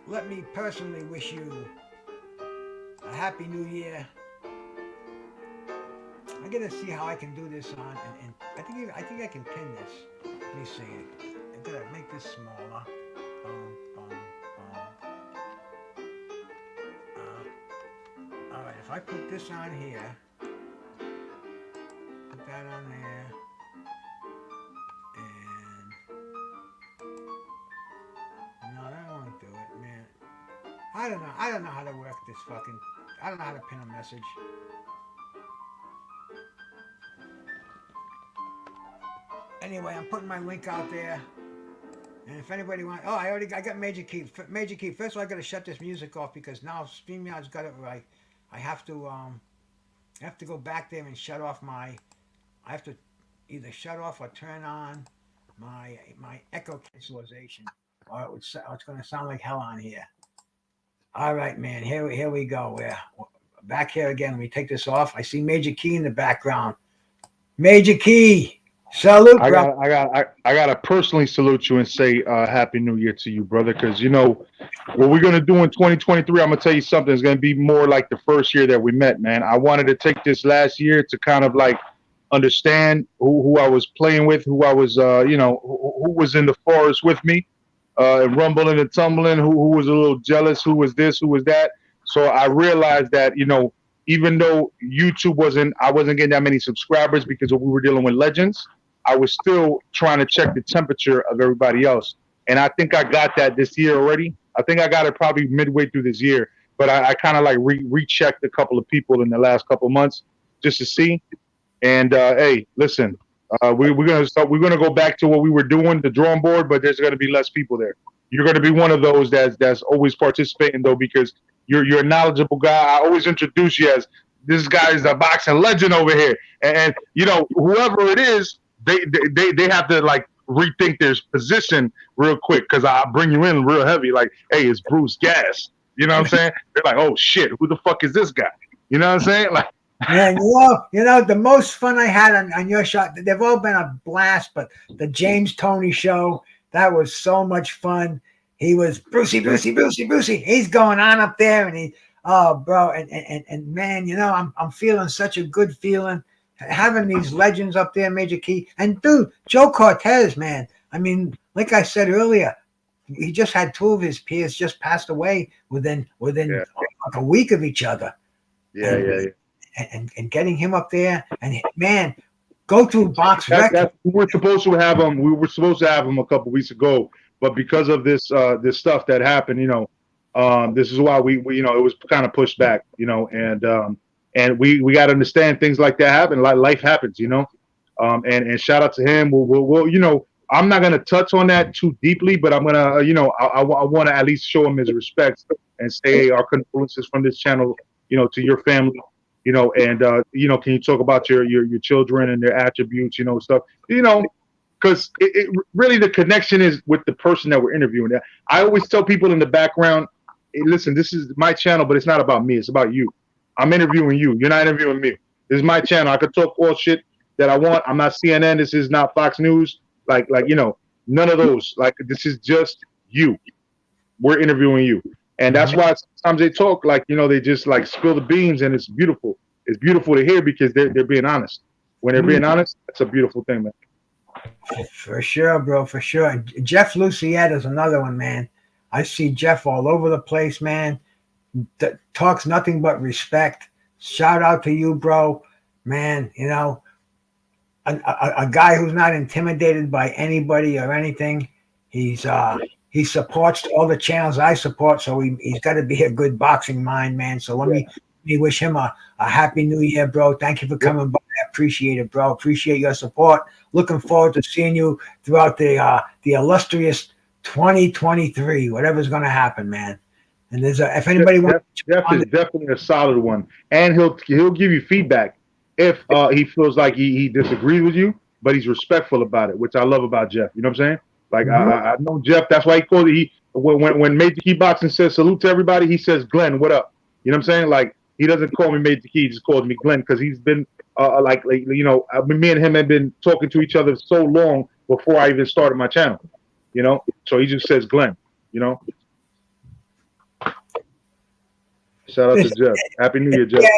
Let me personally wish you a happy new year. I gotta see how I can do this on, and I think I can pin this. Let me see. I gotta make this smaller. All right, if I put this on here, put that on there, and no, that won't do it, man. I don't know. I don't know how to work this fucking. I don't know how to pin a message. Anyway, I'm putting my link out there. And if anybody wants, I got Major Key. Major Key. First of all, I got to shut this music off because now StreamYard's got it right. I have to go back there and shut off my. I have to either shut off or turn on my echo cancellation, or it's going to sound like hell on here. All right, man. Here we go. We're back here again. Let me take this off. I see Major Key in the background. Major Key. Salute, bro. I gotta personally salute you and say Happy New Year to you, brother. Because you know what we're gonna do in 2023. I'm gonna tell you something. It's gonna be more like the first year that we met, man. I wanted to take this last year to kind of like understand who I was playing with, who I was, who was in the forest with me, and rumbling and tumbling. Who was a little jealous? Who was this? Who was that? So I realized that even though YouTube I wasn't getting that many subscribers because we were dealing with legends. I was still trying to check the temperature of everybody else. And I think I got that this year already. I think I got it probably midway through this year. But I kind of like rechecked a couple of people in the last couple of months just to see. And hey, listen, we're gonna go back to what we were doing, the drawing board, but there's gonna be less people there. You're gonna be one of those that's always participating though, because you're a knowledgeable guy. I always introduce you as this guy is a boxing legend over here. And whoever it is, they have to like rethink their position real quick because I bring you in real heavy. Like, hey, it's Bruce Gas. You know what I'm saying? They're like, oh shit, who the fuck is this guy? You know what I'm saying? Like, man, the most fun I had on your show, they've all been a blast, but the James Toney show, that was so much fun. He was Brucey. He's going on up there, and bro, and man, I'm feeling such a good feeling. Having these legends up there, Major Key, and dude, Joe Cortez, man. I mean, like I said earlier, he just had two of his peers just passed away within like a week of each other. Yeah. And getting him up there, and man, go to Box Rec. We were supposed to have him. We were supposed to have him a couple weeks ago, but because of this stuff that happened, this is why we it was kind of pushed back, and we got to understand things like that happen. Like life happens, and shout out to him. We'll I'm not gonna touch on that too deeply, but I'm gonna I want to at least show him his respect and say, hey, our condolences from this channel, to your family, and can you talk about your children and their attributes, stuff, because it really the connection is with the person that we're interviewing. I always tell people in the background, hey, listen, this is my channel, but it's not about me, it's about you. I'm interviewing you. You're not interviewing me. This is my channel. I could talk all shit that I want. I'm not CNN. This is not Fox News. Like none of those. Like, this is just you. We're interviewing you. And that's why sometimes they talk like, they just like spill the beans, and it's beautiful. It's beautiful to hear because they're being honest. When they're being honest, that's a beautiful thing, man. For sure, bro. For sure. And Jeff Luciette is another one, man. I see Jeff all over the place, man. Talks nothing but respect. Shout out to you, bro, man. A guy who's not intimidated by anybody or anything. He supports all the channels I support, so he's got to be a good boxing mind, man. So let me wish him a happy new year, bro. Thank you for coming by. I appreciate it, bro. Appreciate your support. Looking forward to seeing you throughout the illustrious 2023, whatever's going to happen, man. And if anybody wants, Jeff is definitely a solid one, and he'll give you feedback if he feels like he disagrees with you, but he's respectful about it, which I love about Jeff. You know what I'm saying? Like I know Jeff. That's why he called it. When Major Key Boxing says salute to everybody, he says Glenn, what up? You know what I'm saying? Like, he doesn't call me Major Key, he just calls me Glenn because he's been me and him have been talking to each other so long before I even started my channel. So he just says Glenn. Shout out to Jeff. Happy New Year, Jeff. Yeah,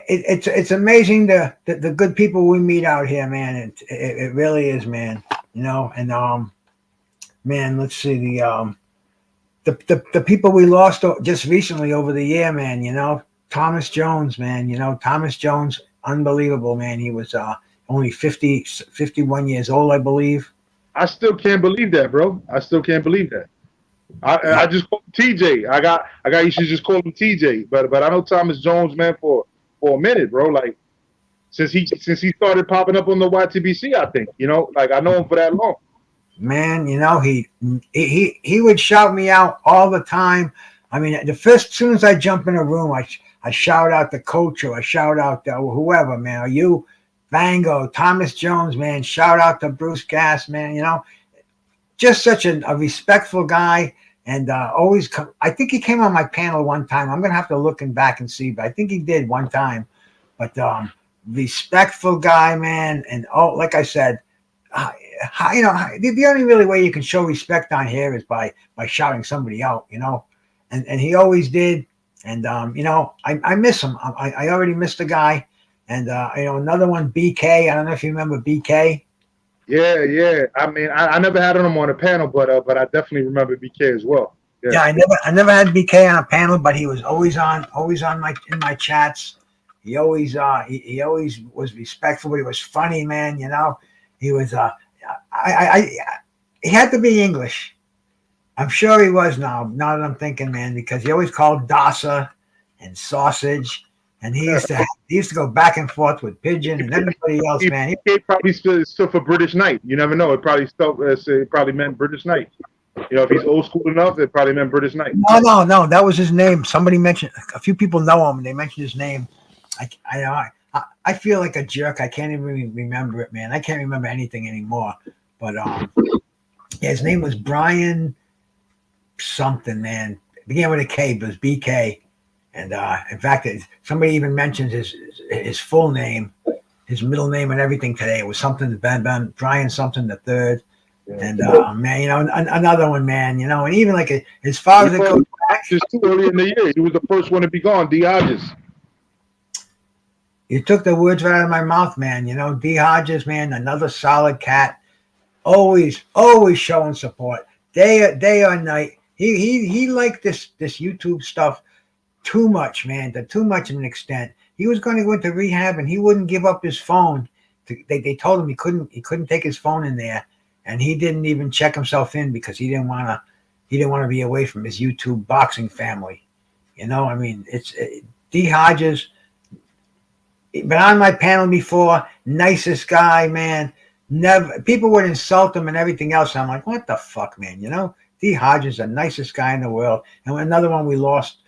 it's amazing the good people we meet out here, man. It really is, man. And man, let's see the people we lost just recently over the year, man. Thomas Jones, man. You know, Thomas Jones, unbelievable, man. He was only 51 years old, I believe. I still can't believe that, bro. I still can't believe that. I just call him TJ. I got you should just call him TJ. But I know Thomas Jones, man, for a minute, bro. Like since he started popping up on the YTBC, I think, you know, like I know him for that long. Man, you know, he would shout me out all the time. I mean, as soon as I jump in a room, I shout out the coach or I shout out whoever, man. Are you Bango, Thomas Jones, man? Shout out to Bruce Gass, man. You know, just such a respectful guy, and always come. I think he came on my panel one time. I'm gonna have to look back and see, but I think he did one time. But respectful guy, man, and like I said, you know, the only really way you can show respect on here is by shouting somebody out, you know, and he always did, and you know, I miss him. I already missed the guy, and you know, another one, BK. I don't know if you remember BK. Yeah. I mean, I never had him on a panel, but I definitely remember BK as well. Yeah, I never had BK on a panel, but he was always on in my chats. He always he always was respectful. He was funny, man. You know, he was he had to be English. I'm sure he was now that I'm thinking, man, because he always called Dasa and sausage. And he used to go back and forth with Pigeon and everybody else, man. He probably stood for British Knight. You never know. It probably meant British Knight. You know, if he's old school enough, it probably meant British Knight. No. That was his name. Somebody mentioned, a few people know him, and they mentioned his name. I feel like a jerk. I can't even remember it, man. I can't remember anything anymore. But yeah, his name was Brian something, man. It began with a K, but it was BK. And in fact, somebody even mentioned his full name, his middle name, and everything today. It was something Brian something the third. Yeah. And man, you know, another one, man. You know, and even like as far as it goes back, just too early in the year, he was the first one to be gone. D. Hodges. You took the words right out of my mouth, man. You know, D. Hodges, man, another solid cat. Always showing support, day or night. He liked this YouTube stuff too much, man, to too much of an extent. He was going to go into rehab and he wouldn't give up his phone. They told him he couldn't take his phone in there, and he didn't even check himself in because he didn't want to be away from his YouTube boxing family. You know, I mean, it's D. Hodges. Been on my panel before, nicest guy, man. Never people would insult him and everything else. And I'm like, what the fuck, man? You know, D. Hodges, the nicest guy in the world. And another one we lost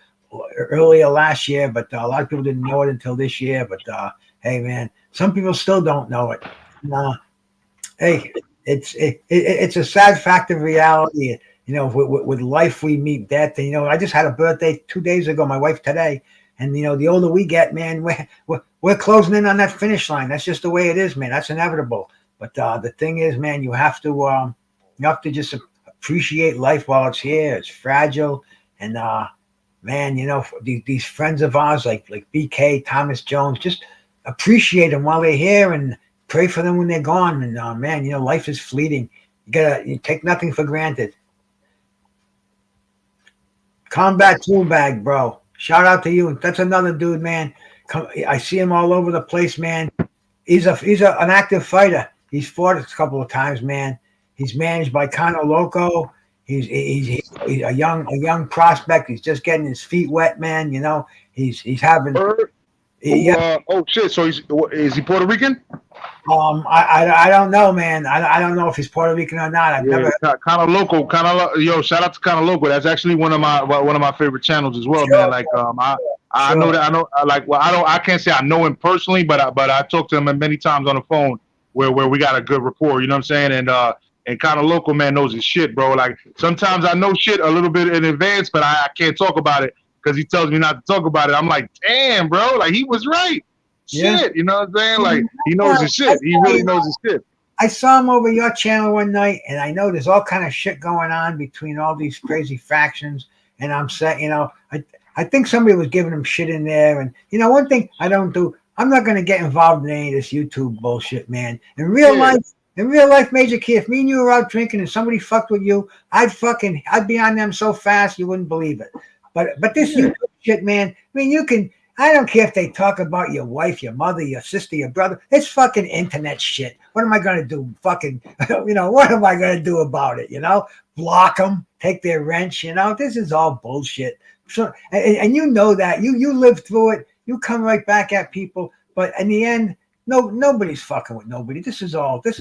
earlier last year, but a lot of people didn't know it until this year. But hey, man, some people still don't know it. Hey, it's a sad fact of reality. You know, with life we meet death. And, you know, I just had a birthday 2 days ago. My wife today, and you know, the older we get, man, we're closing in on that finish line. That's just the way it is, man. That's inevitable. But the thing is, man, you have to just appreciate life while it's here. It's fragile, and man, you know, these friends of ours like BK, Thomas Jones, just appreciate them while they're here and pray for them when they're gone. And man, you know, life is fleeting. You take nothing for granted. Combat Tool Bag, bro. Shout out to you. That's another dude, man. I see him all over the place, man. He's an active fighter. He's fought a couple of times, man. He's managed by Conor Loco. He's a young prospect. He's just getting his feet wet, man. You know, he's having. Oh shit! So is he Puerto Rican? I don't know, man. I don't know if he's Puerto Rican or not. I've never. Conor Loco. Yo, shout out to Conor Loco. That's actually one of my favorite channels as well, man. Like I know that I can't say I know him personally, but I talked to him many times on the phone where we got a good rapport. You know what I'm saying? And Conor Loco, man, knows his shit, bro. Like sometimes I know shit a little bit in advance, but I can't talk about it because he tells me not to talk about it. I'm like, damn, bro, like he was right. Yeah. Shit, you know what I'm saying? Like he knows his shit. He really knows his shit. I saw him over your channel one night, and I know there's all kind of shit going on between all these crazy factions. And I'm saying, you know, I think somebody was giving him shit in there. And you know, one thing I don't do, I'm not going to get involved in any of this YouTube bullshit, man. In real life, Major Key, if me and you were out drinking and somebody fucked with you, I'd be on them so fast you wouldn't believe it. But this YouTube shit, man, I mean, I don't care if they talk about your wife, your mother, your sister, your brother. It's fucking internet shit. What am I gonna do? Fucking, what am I gonna do about it? Block them, take their wrench. This is all bullshit. So, and you know that you lived through it. You come right back at people, but in the end, nobody's fucking with nobody. This is all just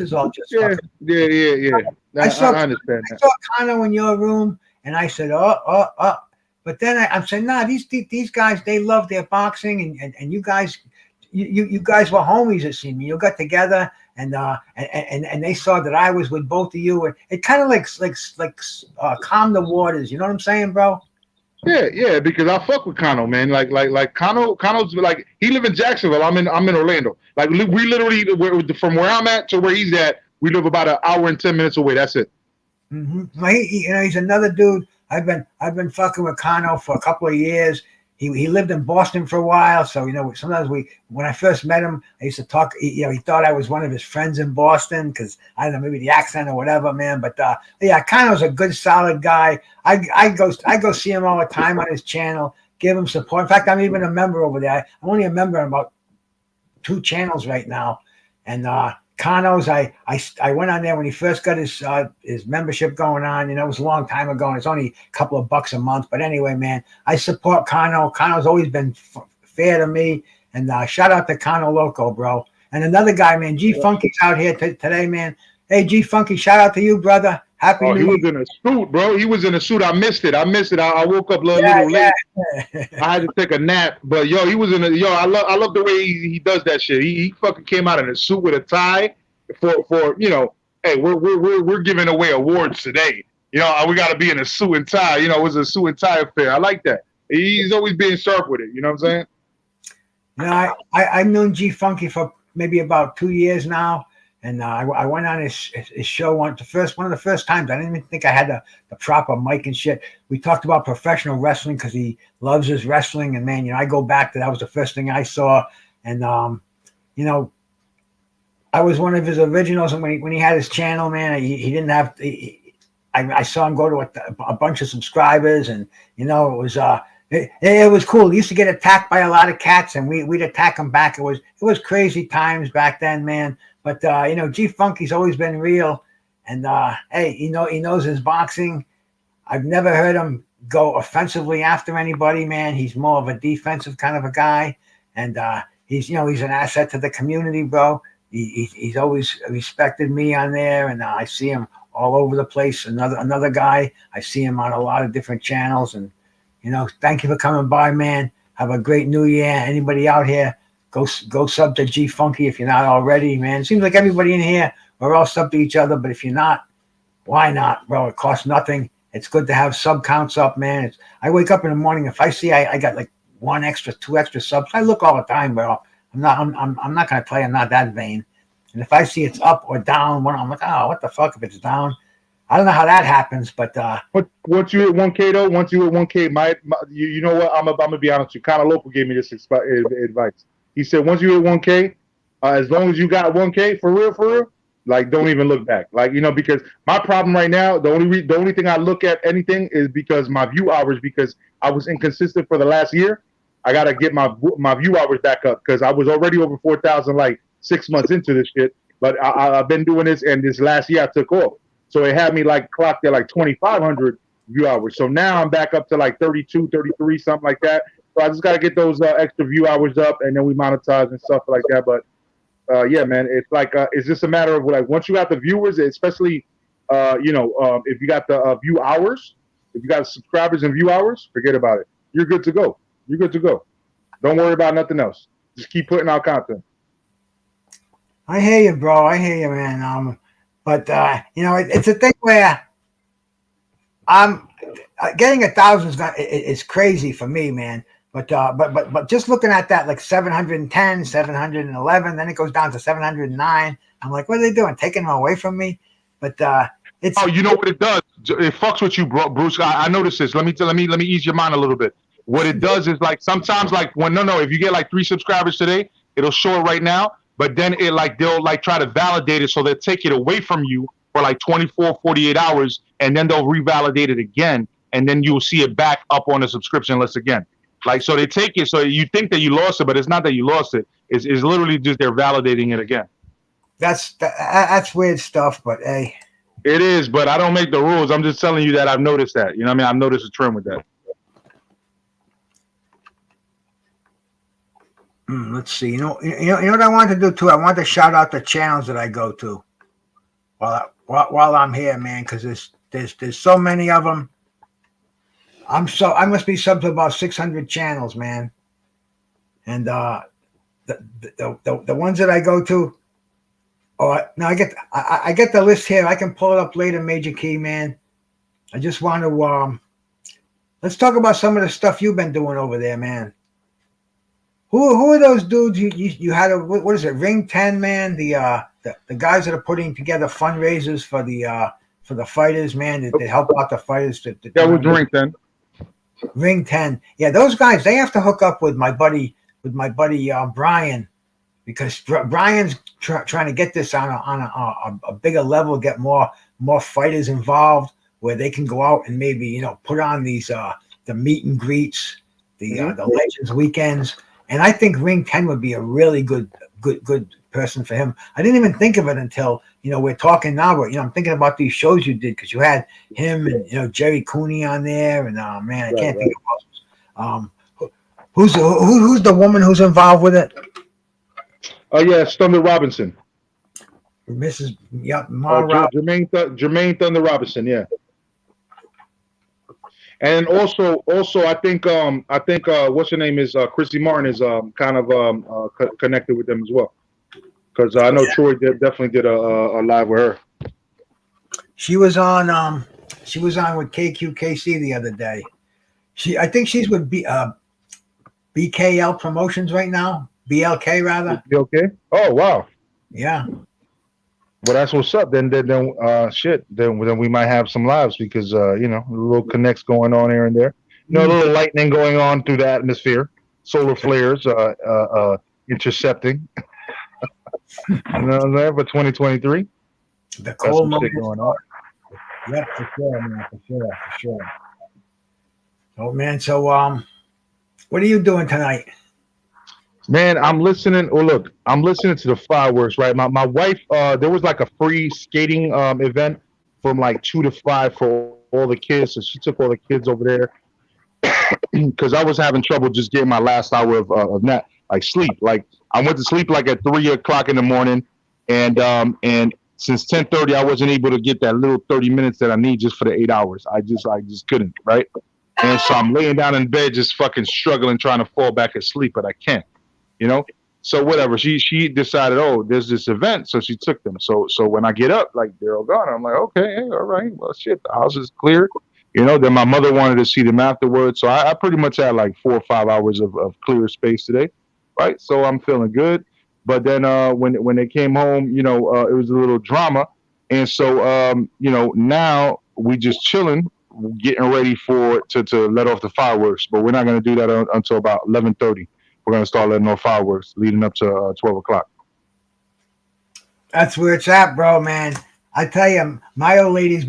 fucking. Yeah. I I understand I that. saw Connor in your room, and I said, oh. But then I'm saying, nah, these guys, they love their boxing, and you guys, you guys were homies. It seemed you got together, and they saw that I was with both of you, and it kind of like calmed the waters. You know what I'm saying, bro? Yeah, because I fuck with Kano, man. Like Kano's like he live in Jacksonville. I'm in Orlando. Like we literally from where I'm at to where he's at, we live about an hour and 10 minutes away. That's it. Mm-hmm. He's another dude. I've been fucking with Kano for a couple of years. He lived in Boston for a while, so sometimes when I first met him, I used to talk. He thought I was one of his friends in Boston because I don't know, maybe the accent or whatever, man. But yeah, Kano's a good, solid guy. I go see him all the time on his channel, give him support. In fact, I'm even a member over there. I'm only a member on about 2 channels right now, and Kano's, I went on there when he first got his membership going on. It was a long time ago, and it's only a couple of bucks a month. But anyway, man, I support Kano. Kano's always been fair to me. And shout out to Kano Loco, bro. And another guy, man, G Funky's out here today, man. Hey, G Funky, shout out to you, brother. Happy New Year. He was in a suit, bro. He was in a suit. I missed it. I woke up a little late. I had to take a nap, but he was in a I love the way he does that shit. He fucking came out in a suit with a tie for hey, we're giving away awards today. We got to be in a suit and tie. It was a suit and tie affair. I like that. He's always being sharp with it. You know what I'm saying? I've known G Funky for maybe about 2 years now. And I went on his show one of the first times. I didn't even think I had the proper mic and shit. We talked about professional wrestling because he loves his wrestling. And man, I go back to that was the first thing I saw. And I was one of his originals. And when he had his channel, man, he didn't have. I saw him go to a bunch of subscribers, and it was. It was cool. He used to get attacked by a lot of cats, and we'd attack him back. It was crazy times back then, man. But G Funky's always been real, and hey, he knows his boxing. I've never heard him go offensively after anybody, man. He's more of a defensive kind of a guy, and he's an asset to the community, bro. He's always respected me on there, and I see him all over the place. Another guy, I see him on a lot of different channels, and thank you for coming by, man. Have a great New Year. Anybody out here, go sub to G Funky if you're not already, man. It seems like everybody in here, we're all sub to each other, but if you're not, why not, bro? It costs nothing. It's good to have sub counts up, man. I wake up in the morning, if I see I got like 1 extra, 2 extra subs, I look all the time, bro. I'm not gonna play. I'm not that vain. And if I see it's up or down, I'm like, oh, what the fuck if it's down? I don't know how that happens, but once you hit 1K though, you know what? I'm gonna be honest with you. Kind of Local gave me this advice. He said once you hit 1K, as long as you got 1K for real, like don't even look back. Like because my problem right now, the only thing I look at anything is because my view hours, because I was inconsistent for the last year. I gotta get my view hours back up because I was already over 4,000 like 6 months into this shit. But I've been doing this, and this last year I took off. So it had me like clocked at like 2,500 view hours. So now I'm back up to like 32, 33, something like that. So I just got to get those extra view hours up, and then we monetize and stuff like that. But yeah, man, it's like it's just a matter of like once you got the viewers, especially if you got the view hours, if you got subscribers and view hours, forget about it. You're good to go. You're good to go. Don't worry about nothing else. Just keep putting out content. I hear you, bro. I hear you, man. But it's a thing where I'm getting 1,000 is crazy for me, man. But just looking at that, like 710, 711, then it goes down to 709. I'm like, what are they doing? Taking them away from me? But it's. Oh, you know what it does? It fucks with you, bro, Bruce. I noticed this. Let me ease your mind a little bit. What it does is like sometimes like if you get like 3 subscribers today, it'll show it right now. But then they'll like try to validate it, so they'll take it away from you for like 24, 48 hours, and then they'll revalidate it again, and then you'll see it back up on the subscription list again. Like, so they take it, so you think that you lost it, but it's not that you lost it. It's literally just they're validating it again. That's weird stuff, but hey. It is, but I don't make the rules. I'm just telling you that I've noticed that. You know what I mean? I've noticed a trend with that. Let's see. You know what I want to do too. I want to shout out the channels that I go to while I'm here, man, because there's so many of them. I must be sub to about 600 channels, man, and the ones that I go to. Oh no, I get the list here. I can pull it up later, Major Key, man. I just want to let's talk about some of the stuff you've been doing over there, man. Who are those dudes you had what is it, Ring 10, man? The guys that are putting together fundraisers for the fighters, man, that help out the fighters. That was Ring 10. Ring 10. Yeah, those guys, they have to hook up with my buddy Brian, because Brian's trying to get this on a bigger level, get more fighters involved, where they can go out and maybe put on these the meet and greets, the Legends weekends. And I think Ring 10 would be a really good person for him. I didn't even think of it until we're talking now, but I'm thinking about these shows you did, because you had him and Jerry Cooney on there, and man, I can't think of who's the woman who's involved with it. Oh yeah, Thunder Robinson. Mrs. Jermaine Thunder Robinson, yeah. And also, I think what's her name is Chrissy Martin is kind of connected with them as well, because I know Troy definitely did a live with her. She was on with KQKC the other day. I think she's with BKL Promotions right now. BLK rather. BLK? Oh wow. Yeah. Well, that's what's up. Then we might have some lives, because a little connects going on here and there. A little lightning going on through the atmosphere, solar flares intercepting. For 2023. The cold shit going on. Yep, for sure, man. For sure. Oh man, so what are you doing tonight? Man, I'm listening. Oh, look, I'm listening to the fireworks, right? My wife, there was like a free skating event from like 2 to 5 for all the kids. So she took all the kids over there, because I was having trouble just getting my last hour of nap, like sleep. Like I went to sleep like at 3 o'clock in the morning, and since 10:30, I wasn't able to get that little 30 minutes that I need just for the 8 hours. I just couldn't, right? And so I'm laying down in bed, just fucking struggling, trying to fall back asleep, but I can't. So whatever. She decided, there's this event, so she took them. So when I get up, like they're all gone, I'm like, okay, all right, well, shit, the house is clear. Then my mother wanted to see them afterwards, so I pretty much had like 4 or 5 hours of clear space today, right? So I'm feeling good. But then when they came home, it was a little drama, and so now we just chilling, getting ready to let off the fireworks. But we're not going to do that until about 11:30. We're going to start letting off fireworks leading up to 12 o'clock. That's where it's at, bro, man. I tell you, my old lady's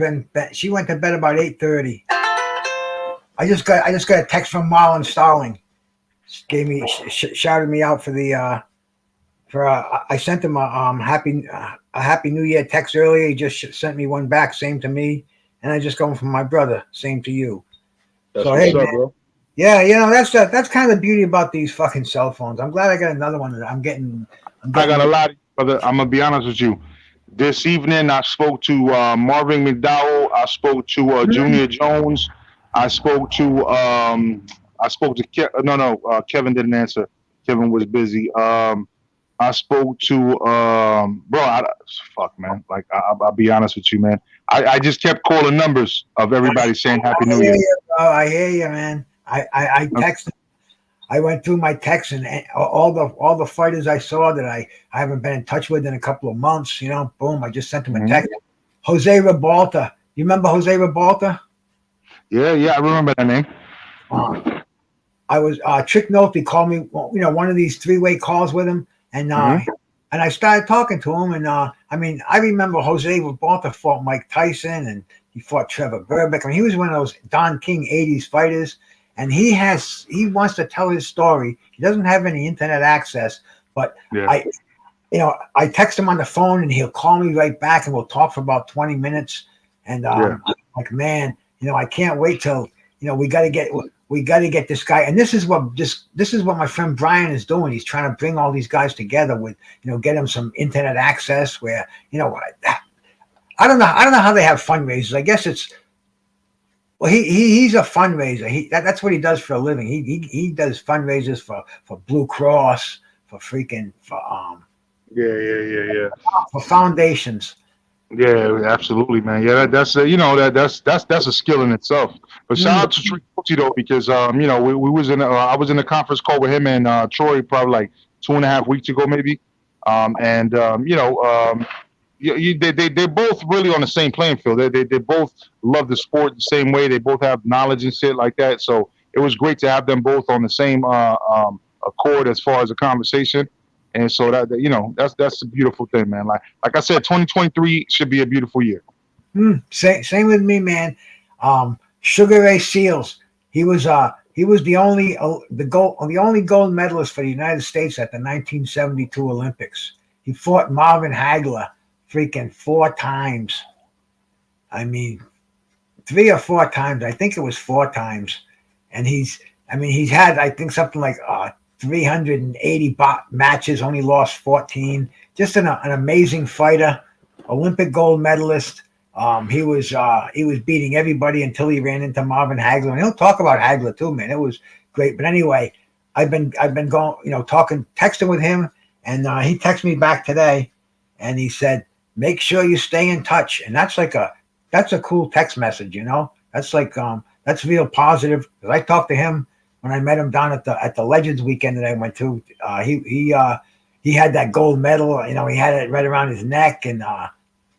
she went to bed about 8:30. I just got a text from Marlon Starling. Shouted me out for the I sent him a happy New Year text earlier. He just sent me one back, same to me, and I just going from my brother, same to you. That's so hey, man. Bro. Yeah, that's kind of the beauty about these fucking cell phones. I'm glad I got another one that I'm getting. I got a lot, brother. I'm gonna be honest with you. This evening, I spoke to Marvin McDowell. I spoke to Junior Jones. I spoke to Kevin didn't answer. Kevin was busy. I spoke to fuck, man. Like I'll be honest with you, man. I just kept calling numbers of everybody saying Happy New Year. I hear you, man. I texted. I went through my texts, and all the fighters I saw that I haven't been in touch with in a couple of months. Boom, I just sent them a text. Jose Ribalta. You remember Jose Ribalta? Yeah, I remember that name. I was Trick Nolte called me. One of these 3-way calls with him, and I started talking to him. And I remember Jose Ribalta fought Mike Tyson, and he fought Trevor Berbick. He was one of those Don King '80s fighters. and he wants to tell his story. He doesn't have any internet access, but Yeah. I text him on the phone and he'll call me right back and we'll talk for about 20 minutes. And like, man, I can't wait till we got to get this guy. And this is what my friend Brian is doing. He's trying to bring all these guys together with get them some internet access where I don't know how they have fundraisers. I guess it's he's a fundraiser. That's what he does for a living. He does fundraisers for Blue Cross, for for foundations. Yeah, absolutely, man. Yeah, that's a skill in itself. But shout out to Troy Pucci though, because we was in I was in a conference call with him and Troy probably like 2.5 weeks ago maybe, they're both really on the same playing field. They both love the sport the same way. They both have knowledge and shit like that. So it was great to have them both on the same accord as far as the conversation. And so that's a beautiful thing, man. Like I said, 2023 should be a beautiful year. Same with me, man. Sugar Ray Seals. He was the only gold medalist for the United States at the 1972 Olympics. He fought Marvin Hagler freaking 4 times. I mean, 3 or 4 times. I think it was 4 times. And he's had, I think, something like 380 matches, only lost 14. Just an amazing fighter, Olympic gold medalist. He was beating everybody until he ran into Marvin Hagler. And he'll talk about Hagler too, man. It was great. But anyway, I've been going, texting with him, and he texted me back today, and he said, make sure you stay in touch. And that's a cool text message, That's like that's real positive. Because I talked to him when I met him down at the Legends weekend that I went to. He had that gold medal, he had it right around his neck, and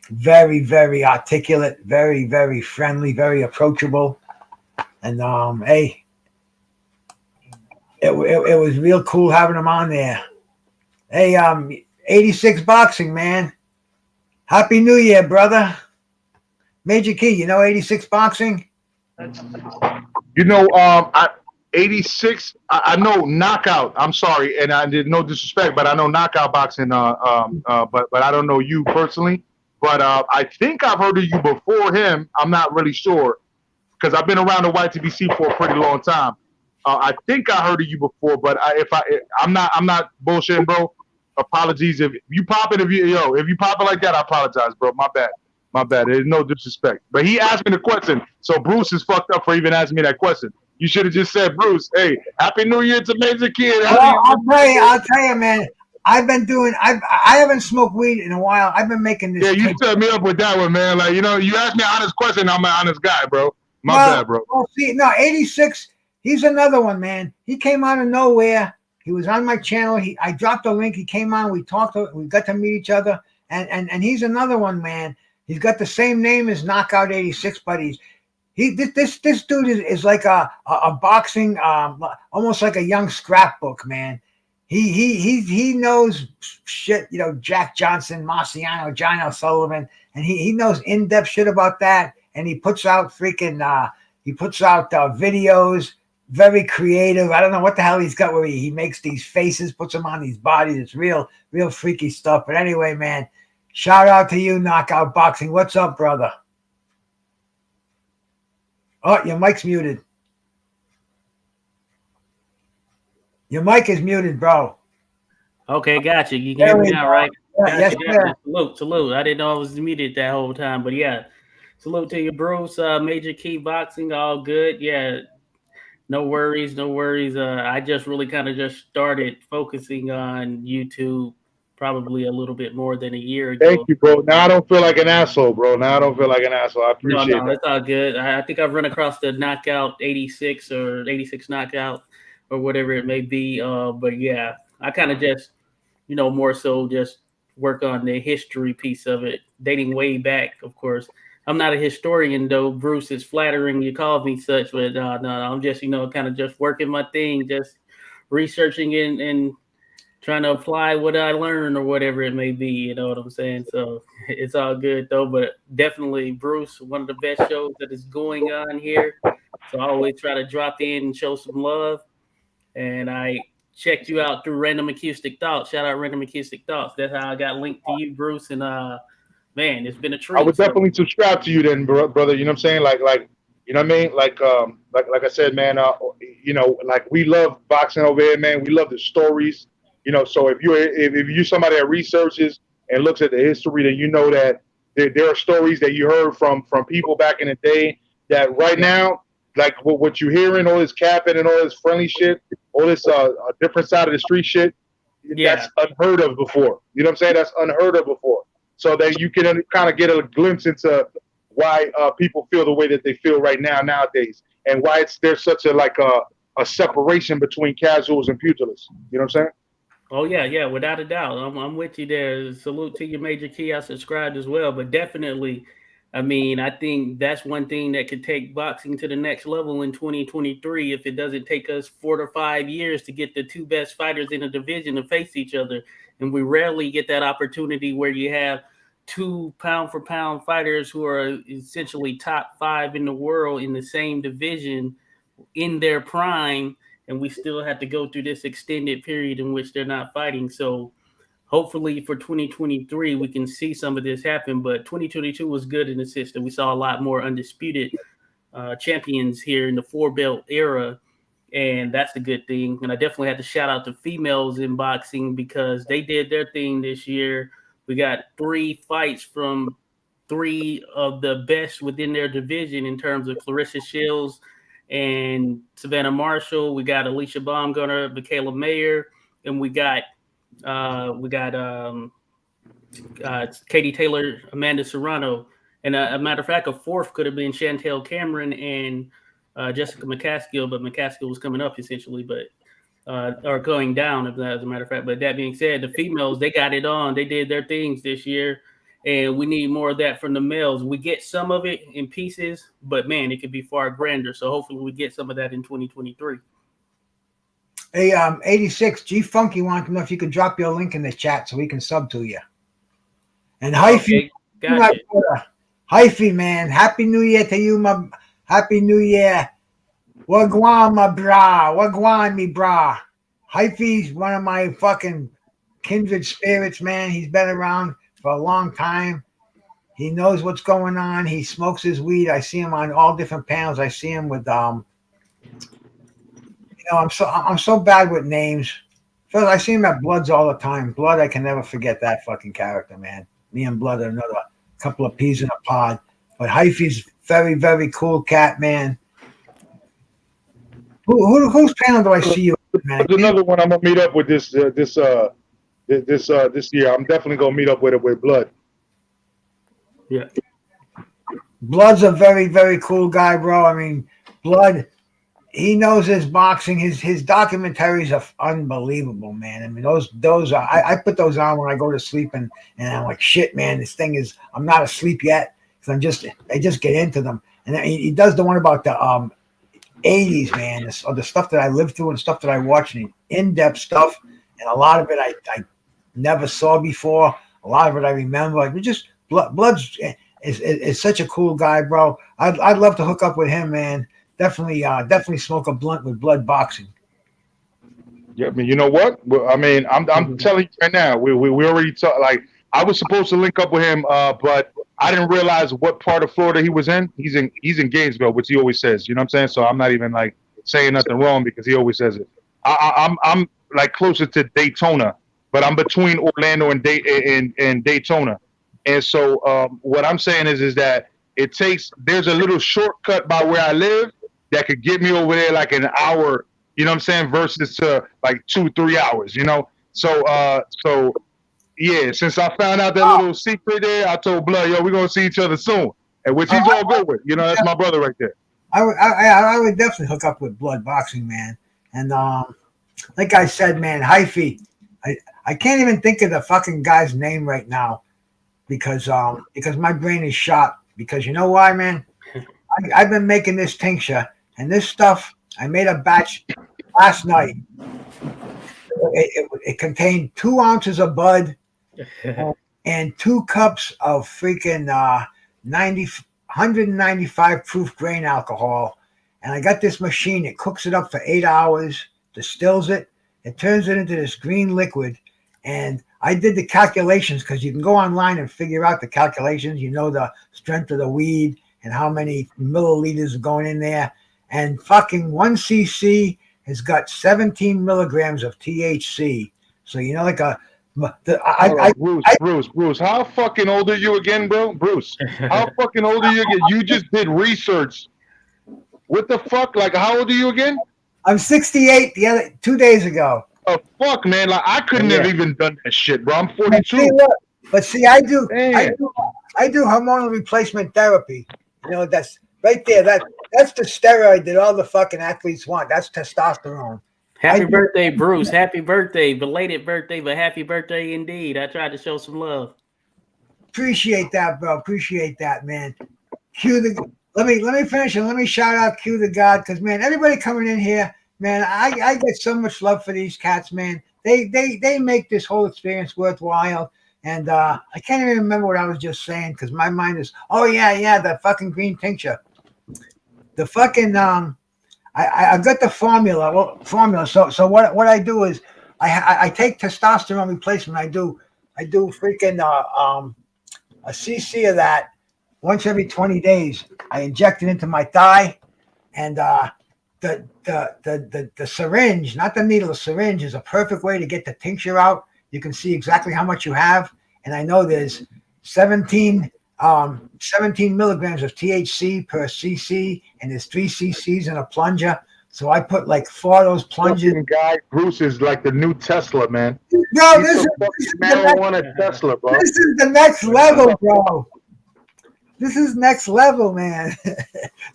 very, very articulate, very, very friendly, very approachable. And hey, it was real cool having him on there. Hey, 86 Boxing, man. Happy New Year, brother. Major Key, 86 Boxing? 86, I know Knockout. I'm sorry, and I did no disrespect, but I know Knockout Boxing. But I don't know you personally. But I think I've heard of you before him. I'm not really sure because I've been around the YTBC for a pretty long time. I think I heard of you before, but I'm not bullshitting, bro. Apologies if you pop it. If you pop it like that, I apologize, bro. My bad. There's no disrespect. But he asked me the question, so Bruce is fucked up for even asking me that question. You should have just said, Bruce, hey, Happy New Year to Major Kid. Well, I'll tell you, man. I haven't smoked weed in a while. I've been making this. Yeah, you set me up with that one, man. Like, you asked me an honest question. I'm an honest guy, bro. My bad, bro. Well, see, no, 86. He's another one, man. He came out of nowhere. He was on my channel. I dropped a link. He came on. We talked. We got to meet each other. And he's another one, man. He's got the same name as Knockout 86, but this dude is like a boxing, almost like a young scrapbook, man. He knows shit, Jack Johnson, Marciano, John L. Sullivan, and he knows in-depth shit about that. And he puts out videos, very creative. I don't know what the hell he's got where he makes these faces, puts them on these bodies. It's real freaky stuff. But anyway, man, shout out to you, Knockout Boxing. What's up, brother? Oh, your mic's muted. Your mic is muted, bro. Okay, gotcha. You can hear me now, right? Yes, sir. Salute. I didn't know I was muted that whole time, but yeah. Salute to you, Bruce. Major Key Boxing, all good. Yeah, no worries. I just really kind of just started focusing on YouTube probably a little bit more than a year ago. Thank you, bro. Now I don't feel like an asshole, bro. I appreciate it. That's all good. I think I've run across the Knockout 86 or 86 Knockout or whatever it may be. But yeah, I kind of just, more so just work on the history piece of it, dating way back, of course. I'm not a historian, though. Bruce, is flattering you called me such, but no, I'm just, kind of just working my thing, just researching and trying to apply what I learned or whatever it may be, you know what I'm saying? So it's all good, though. But definitely, Bruce, one of the best shows that is going on here. So I always try to drop in and show some love. And I checked you out through Random Acoustic Thoughts. Shout out Random Acoustic Thoughts. That's how I got linked to you, Bruce. And man, it's been a I treat. would So definitely subscribe to you then, brother. You know what I'm saying? Like, you know what I mean? Like I said, man. You know, like we love boxing over here, man. We love the stories. You know, so if you're somebody that researches and looks at the history, then you know that there are stories that you heard from people back in the day that right now, like what you're hearing, all this capping and all this friendly shit, all this different side of the street shit, yeah. that's unheard of before. You know what I'm saying? That's unheard of before. So that you can kind of get a glimpse into why people feel the way that they feel right now nowadays, and why there's such a separation between casuals and pugilists. You know what I'm saying? Oh yeah, without a doubt. I'm with you there. Salute to your Major Key. I subscribed as well, but definitely, I mean, I think that's one thing that could take boxing to the next level in 2023 if it doesn't take us 4 to 5 years to get the two best fighters in a division to face each other. And we rarely get that opportunity where you have two pound for pound fighters who are essentially top 5 in the world in the same division in their prime, and we still have to go through this extended period in which they're not fighting. So hopefully for 2023 we can see some of this happen. But 2022 was good in the system. We saw a lot more undisputed champions here in the 4-belt era, and that's a good thing. And I definitely have to shout out the females in boxing because they did their thing this year. We got 3 fights from 3 of the best within their division in terms of Clarissa Shields and Savannah Marshall. We got Alicia Baumgartner, Michaela Mayer, and we got Katie Taylor, Amanda Serrano. And a matter of fact, a 4th could have been Chantel Cameron and Jessica McCaskill, but McCaskill was coming up essentially, but or going down, as a matter of fact. But that being said, the females, they got it on. They did their things this year, and we need more of that from the males. We get some of it in pieces, but man, it could be far grander. So hopefully we get some of that in 2023. Hey, 86 G Funky wants to know if you could drop your link in the chat so we can sub to you. And Hyphy, gotcha. Hyphy, man, Happy New Year to you, my Happy New Year. Wagwan, my bra. Wagwan, me bra. Hyphy's one of my fucking kindred spirits, man. He's been around for a long time. He knows what's going on. He smokes his weed. I see him on all different panels. I see him with I'm so bad with names. Phil, I see him at Bloods all the time. Blood, I can never forget that fucking character, man. Me and Blood are another couple of peas in a pod. But Hyphy's very, very cool cat, man. Whose panel do I see you with, man? There's another one I'm gonna meet up with this year. I'm definitely gonna meet up with it with Blood. Yeah. Blood's a very, very cool guy, bro. I mean, Blood, he knows his boxing. His documentaries are unbelievable, man. I mean, those are I put those on when I go to sleep, and I'm like, shit, man. This thing is, I'm not asleep yet because I just get into them. And he does the one about the 80s, man, the stuff that I lived through and stuff that I watched, and in-depth stuff, and a lot of it I never saw before. A lot of it I remember. Like, Blood's is such a cool guy, bro. I'd love to hook up with him, man. Definitely smoke a blunt with Blood boxing. Yeah, I mean, you know what? Well, I mean, I'm telling you right now, we already talked. Like, I was supposed to link up with him, but I didn't realize what part of Florida he was in. He's in Gainesville, which he always says. You know what I'm saying? So I'm not even like saying nothing wrong because he always says it. I'm like closer to Daytona, but I'm between Orlando and Daytona. And so what I'm saying is that there's a little shortcut by where I live that could get me over there like an hour. You know what I'm saying? Versus to like 2-3 hours. You know? So yeah, since I found out that little secret there, I told Blood, yo, we're gonna see each other soon, and which he's all good with. You know, that's my brother right there. I would definitely hook up with Blood boxing, man. And like I said, man, Hyphy, I can't even think of the fucking guy's name right now because my brain is shot. Because you know why, man? I've been making this tincture, and this stuff, I made a batch last night. It contained 2 ounces of bud and 2 cups of freaking 195 proof grain alcohol And I got this machine. It cooks it up for 8 hours, distills it. It turns it into this green liquid. And I did the calculations because you can go online and figure out the calculations. You know the strength of the weed and how many milliliters are going in there. And fucking 1 cc has got 17 milligrams of THC. So, you know, like Bruce, how fucking old are you again, bro? Bruce, how fucking old are you again? You just did research. What the fuck? Like, how old are you again? I'm 68 2 days ago. Oh, fuck, man. Like, I couldn't have even done that shit, bro. I'm 42. But see, I do hormonal replacement therapy. You know, that's right there. That's the steroid that all the fucking athletes want. That's testosterone. Happy birthday, Bruce. Happy birthday. Belated birthday, but happy birthday indeed. I tried to show some love. Appreciate that, bro. Appreciate that, man. Let me finish and let me shout out Q the God, because man, everybody coming in here, man, I get so much love for these cats, man. They make this whole experience worthwhile. And I can't even remember what I was just saying because my mind is, oh yeah, the fucking green tincture. The fucking I've got the formula. So what I do is I take testosterone replacement. I do freaking a cc of that once every 20 days. I inject it into my thigh, and the syringe, not the needle, the syringe is a perfect way to get the tincture out. You can see exactly how much you have, and I know there's 17 milligrams of THC per cc, and there's 3 cc's in a plunger. So I put like 4 of those plungers. Guy Bruce is like the new Tesla, man. Bro, this is marijuana Tesla, bro. This is the next level, bro. This is next level, man.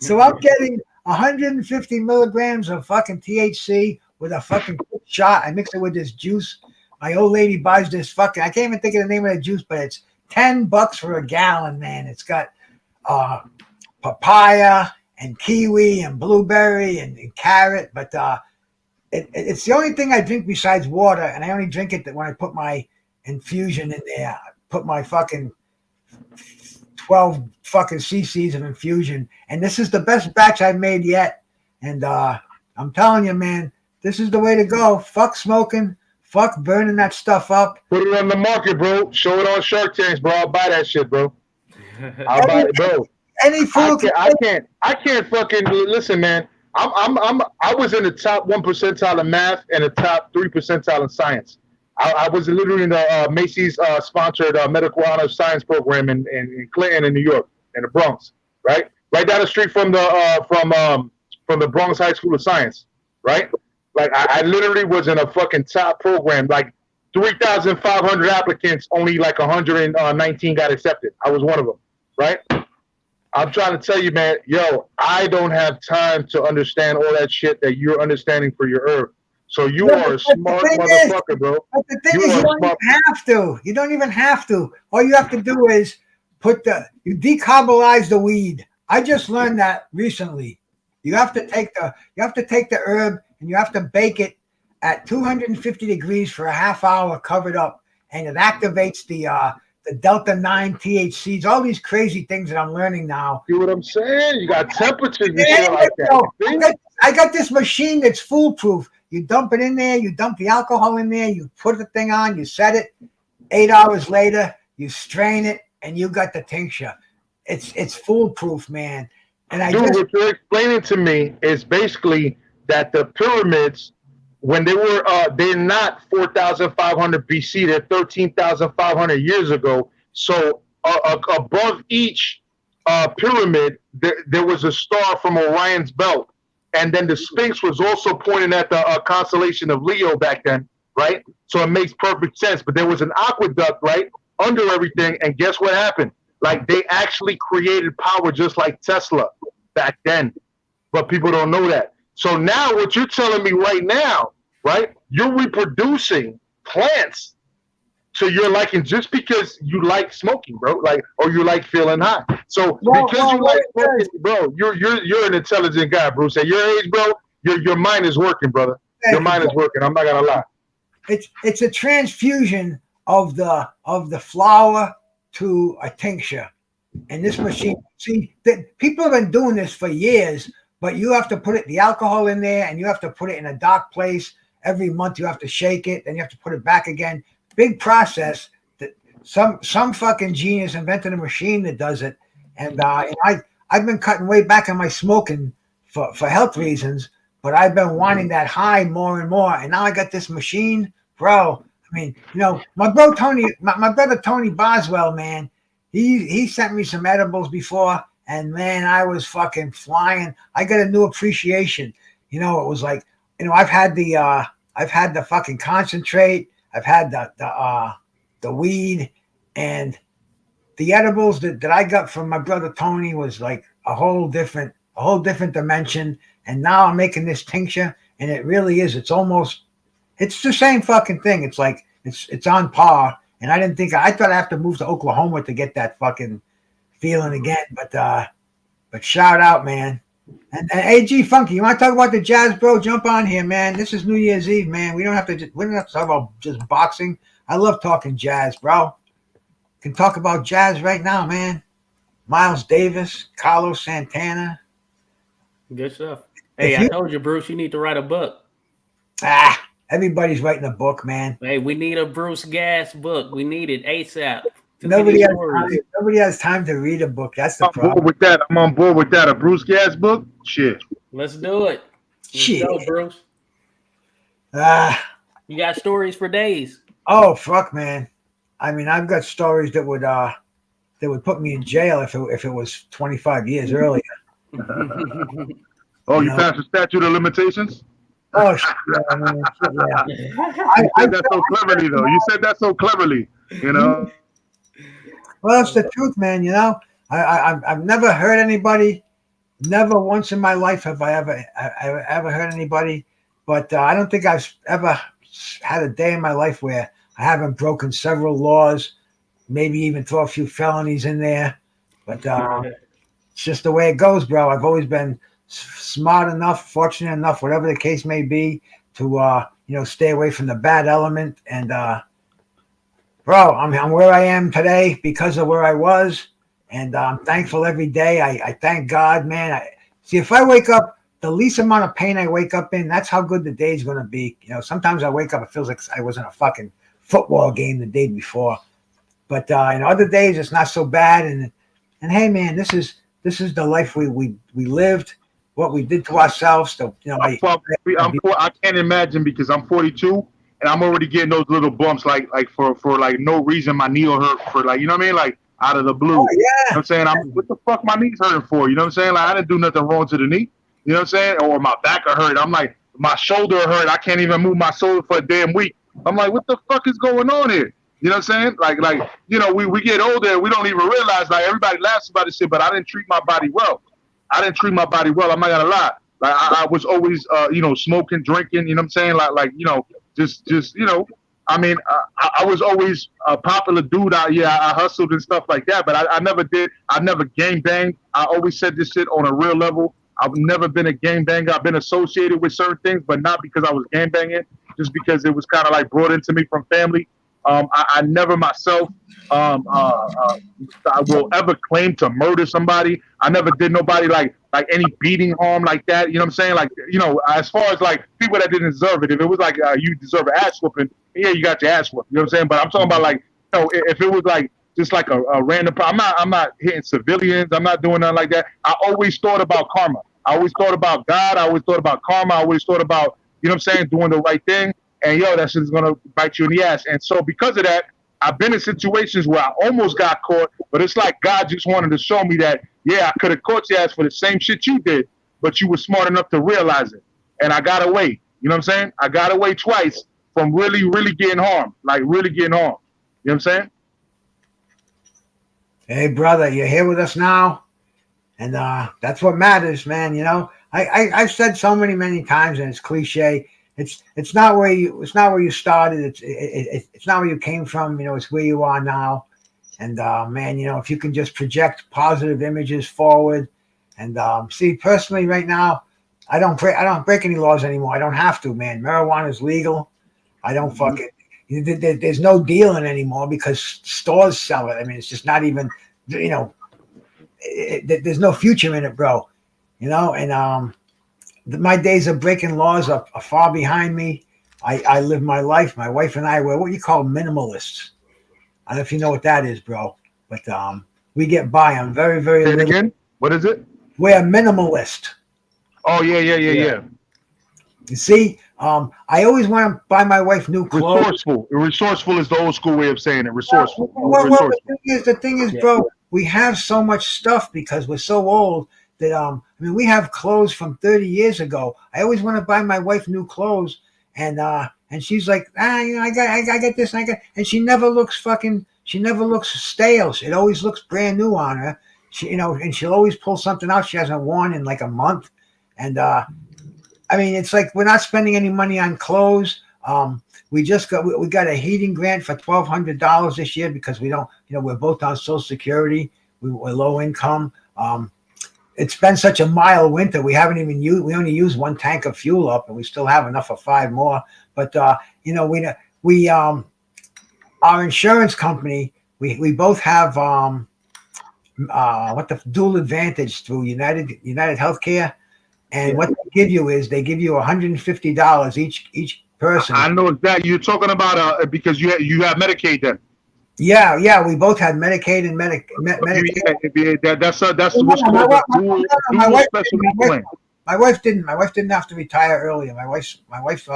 So I'm getting 150 milligrams of fucking THC with a fucking shot. I mix it with this juice. My old lady buys this fucking, I can't even think of the name of the juice, but it's $10 for a gallon, man. It's got papaya and kiwi and blueberry and carrot, but it's the only thing I drink besides water, and I only drink it when I put my infusion in there. I put my fucking 12 fucking cc's of infusion, and this is the best batch I've made yet. And I'm telling you, man, this is the way to go. Fuck smoking. Fuck burning that stuff up. Put it on the market, bro. Show it on Shark Tanks, bro. I'll buy that shit, bro. I'll buy it, bro. Any fool I can't fucking listen, man. I was in the top 1 percentile in math and the top 3 percentile in science. I was literally in the Macy's sponsored medical honor science program in Clinton, in New York, in the Bronx, right down the street from the Bronx High School of Science, right? Like I literally was in a fucking top program. Like 3,500 applicants, only like 119 got accepted. I was one of them, right? I'm trying to tell you, man, yo, I don't have time to understand all that shit that you're understanding for your herb. So you are a smart motherfucker, bro. But the thing is, you don't even have to. You don't even have to. All you have to do is you decarbolize the weed. I just learned that recently. You have to take the herb and you have to bake it at 250 degrees for a half hour, covered up, and it activates the Delta 9 THCs, all these crazy things that I'm learning now. See what I'm saying? You got temperatures and shit like that. I got this machine that's foolproof. You dump it in there, you dump the alcohol in there, you put the thing on, you set it. 8 hours later, you strain it, and you got the tincture. It's foolproof, man. And what you're explaining to me is basically that the pyramids, when they're not 4,500 BC, they're 13,500 years ago. So above each pyramid, there was a star from Orion's belt. And then the Sphinx was also pointing at the constellation of Leo back then, right? So it makes perfect sense. But there was an aqueduct, right, under everything. And guess what happened? Like, they actually created power just like Tesla back then. But people don't know that. So now what you're telling me right now, right, you're reproducing plants to your liking just because you like smoking, bro, like, or you like feeling high. So because you like smoking, bro, you're an intelligent guy, Bruce. At your age, bro, your mind is working, brother. Your mind is working. I'm not gonna lie. It's a transfusion of the flower to a tincture. And this machine, see, that people have been doing this for years, but you have to put the alcohol in there, and you have to put it in a dark place. Every month you have to shake it, then you have to put it back again. Big process. That some fucking genius invented a machine that does it. And I've been cutting way back on my smoking for health reasons, but I've been wanting that high more and more. And now I got this machine, bro. I mean, my brother Tony Boswell, man, he sent me some edibles before, and man, I was fucking flying. I got a new appreciation. It was like, I've had the fucking concentrate, I've had the weed, and the edibles that I got from my brother Tony was like a whole different dimension. And now I'm making this tincture, and it really is. It's the same fucking thing. It's like it's on par. And I thought I'd have to move to Oklahoma to get that fucking feeling again. But shout out, man. And AG Funky, you want to talk about the jazz, bro? Jump on here, man. This is New Year's Eve, man. We don't have to talk about just boxing. I love talking jazz, bro. Can talk about jazz right now, man. Miles Davis, Carlos Santana. Good stuff. Hey, I told you, Bruce, you need to write a book. Everybody's writing a book, man. Hey, we need a Bruce Gass book. We need it ASAP. Nobody has time to read a book. That's the problem. I'm on board with that. A Bruce Gass book? Shit. Let's do it. Shit. Let's go, Bruce. You got stories for days. Oh, fuck, man. I mean, I've got stories that would put me in jail if it was 25 years earlier. Oh, you passed the statute of limitations? Oh, shit, yeah, man. You said that so cleverly, though. You said that so cleverly, Well, it's the truth, man. I've never hurt anybody. Never once in my life have I ever hurt anybody. But I don't think I've ever had a day in my life where I haven't broken several laws, maybe even throw a few felonies in there. But it's just the way it goes, bro. I've always been smart enough, fortunate enough, whatever the case may be, to stay away from the bad element. And bro, I'm where I am today because of where I was, and I'm thankful every day. I thank God, man. See, if I wake up, the least amount of pain I wake up in, that's how good the day's going to be. Sometimes I wake up, it feels like I was in a fucking football game the day before. But in other days, it's not so bad. And hey, man, this is the life we lived, what we did to ourselves. So, I can't imagine, because I'm 42 and I'm already getting those little bumps, like for like no reason. My knee will hurt for like, you know what I mean? Like out of the blue. Oh, yeah. You know what I'm saying? What the fuck my knee's hurting for? You know what I'm saying? Like I didn't do nothing wrong to the knee. You know what I'm saying? Or my back will hurt. I'm like, my shoulder hurt. I can't even move my shoulder for a damn week. I'm like, what the fuck is going on here? You know what I'm saying? Like, we get older and we don't even realize, like, everybody laughs about this shit, but I didn't treat my body well. I'm not gonna lie. Like, I was always, smoking, drinking, you know what I'm saying? Like, I mean, I was always a popular dude out here. I hustled and stuff like that, but I never gang banged. I always said this shit on a real level. I've never been a gang banger. I've been associated with certain things, but not because I was gang banging, just because it was kind of like brought into me from family. I never myself I will ever claim to murder somebody. I never did nobody like any beating harm like that. You know what I'm saying? Like, as far as like people that didn't deserve it, if it was like you deserve an ass whooping, yeah, you got your ass whooped. You know what I'm saying? But I'm talking about like, if it was like just like a random, I'm not hitting civilians. I'm not doing nothing like that. I always thought about karma. I always thought about God. I always thought about karma. I always thought about, you know what I'm saying, doing the right thing. And that shit is gonna bite you in the ass. And so because of that, I've been in situations where I almost got caught, but it's like God just wanted to show me that, yeah, I could have caught your ass for the same shit you did, but you were smart enough to realize it. And I got away. You know what I'm saying? I got away twice from really, really getting harmed. Like really getting harmed. You know what I'm saying? Hey, brother, you're here with us now. And that's what matters, man. I've said so many times, and it's cliche. It's not where you started. It's not where you came from. It's where you are now. And man, if you can just project positive images forward, and see, personally, right now, I don't break any laws anymore. I don't have to, man. Marijuana is legal. I don't fucking. There's no dealing anymore because stores sell it. I mean, it's just not even. There's no future in it, bro. you know, and my days of breaking laws are far behind me. I live my life. My wife and I were what you call minimalists. I don't know if you know what that is, bro, but we get by on very, very Say it little. again. What is it? We're a minimalist. Oh yeah. You see, I always want to buy my wife new clothes. Resourceful. Resourceful is the old school way of saying it. Resourceful. Well, Resourceful. the thing is, Yeah. bro, we have so much stuff because we're so old that I mean, we have clothes from 30 years ago. I always want to buy my wife new clothes, and she's like, you know, I got this, and I got, and she never looks stale. It always looks brand new on her. She, you know, and she'll always pull something out she hasn't worn in like a month, and I mean, it's like we're not spending any money on clothes. We got a heating grant for $1,200 this year because we don't, you know, we're both on Social Security. We're low income. It's been such a mild winter. We haven't even used. We only use one tank of fuel up, and we still have enough for 5 more. But you know, we our insurance company. We both have what the dual advantage through United Healthcare. And what they give you is they give you $150 each person. I know exactly. You're talking about because you have Medicaid then. Yeah, we both had Medicaid and Medicaid. That's what's called the dual special needs plan. My wife didn't. My wife didn't have to retire earlier. My wife worked.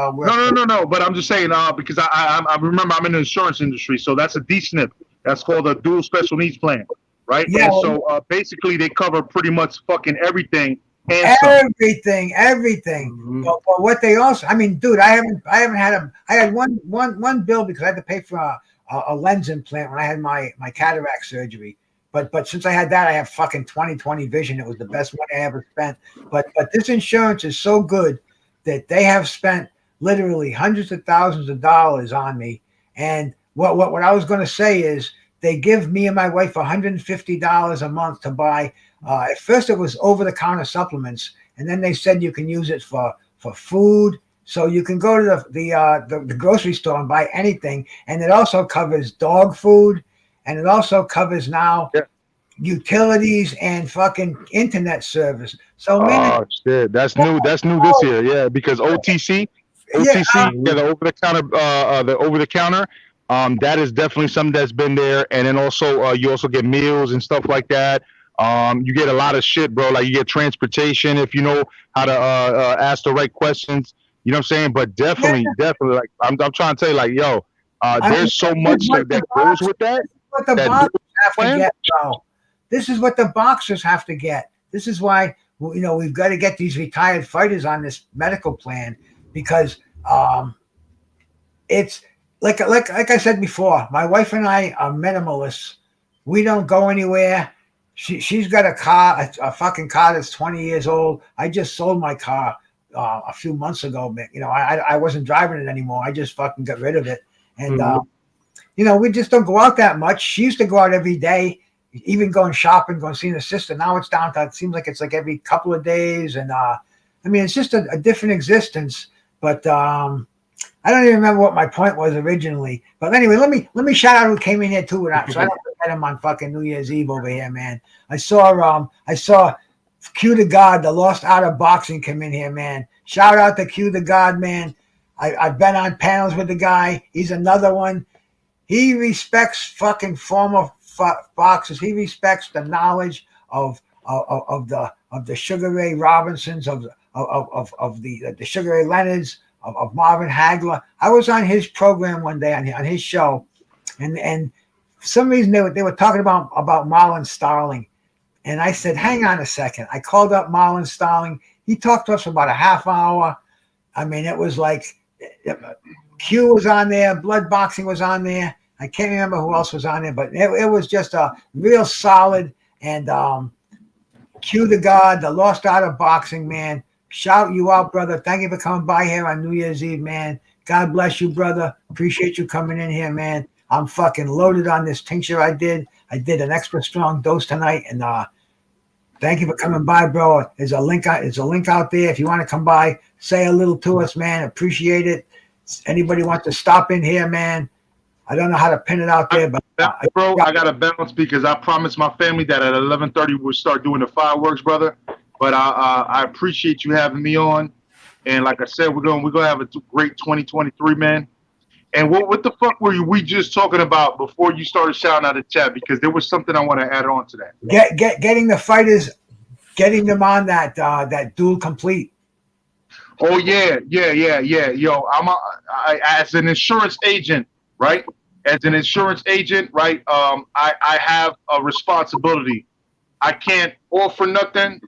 No. But I'm just saying because I remember I'm in the insurance industry, so that's a DSNP. That's called a dual special needs plan, right? Yeah. And so basically they cover pretty much fucking everything. Everything. Mm-hmm. But what they also, I mean, dude, I had one bill because I had to pay for a lens implant when I had my cataract surgery. But since I had that, I have fucking 20/20 vision. It was the best money I ever spent. But this insurance is so good that they have spent literally hundreds of thousands of dollars on me. And what I was going to say is they give me and my wife $150 a month to buy. At first, it was over-the-counter supplements, and then they said you can use it for food. So you can go to the grocery store and buy anything, and it also covers dog food, and it also covers now utilities and fucking internet service. So man, shit, that's new. That's new this year, yeah. Because OTC, the over the counter. That is definitely something that's been there, and then also you also get meals and stuff like that. You get a lot of shit, bro. Like you get transportation if you know how to ask the right questions. You know what I'm saying? But definitely, like I'm trying to tell you, like, yo, there's so much that goes with that. What the boxers have to get, bro. This is what the boxers have to get. This is why we've got to get these retired fighters on this medical plan because it's like I said before. My wife and I are minimalists. We don't go anywhere. She's got a car, a fucking car that's 20 years old. I just sold my car a few months ago. You know, I wasn't driving it anymore. I just fucking got rid of it. And, we just don't go out that much. She used to go out every day, even going shopping, going seeing her sister. Now it's down to, it seems like it's like every couple of days. And, I mean, it's just a different existence. But I don't even remember what my point was originally. But anyway, let me shout out who came in here too. So I don't forget him on fucking New Year's Eve over here, man. I saw Q the God, the Lost Art of Boxing, come in here, man. Shout out to Q the God, man. I've been on panels with the guy. He's another one. He respects fucking former boxers. He respects the knowledge of the Sugar Ray Robinsons, of the Sugar Ray Leonards, of Marvin Hagler. I was on his program one day on his show, and for some reason they were talking about Marlon Starling, and I said, hang on a second. I called up Marlon Starling. He talked to us for about a half hour. I mean, it was like Q was on there, Blood Boxing was on there. I can't remember who else was on there, but it was just a real solid. And Q the God, the Lost Art of Boxing, man. Shout you out, brother. Thank you for coming by here on New Year's Eve, man. God bless you, brother. Appreciate you coming in here, man. I'm fucking loaded on this tincture I did. I did an extra strong dose tonight, and thank you for coming by, bro. There's a link out there. If you want to come by, say a little to us, man. Appreciate it. Anybody wants to stop in here, man? I don't know how to pin it out there, but bro, I got to bounce because I promised my family that at 11:30 we'll start doing the fireworks, brother. But I appreciate you having me on. And like I said, we're gonna have a great 2023, man. And what the fuck were we just talking about before you started shouting out the chat? Because there was something I want to add on to that. Getting the fighters, getting them on that dual complete. Oh yeah. Yo, as an insurance agent, right? As an insurance agent, right? I have a responsibility. I can't offer nothing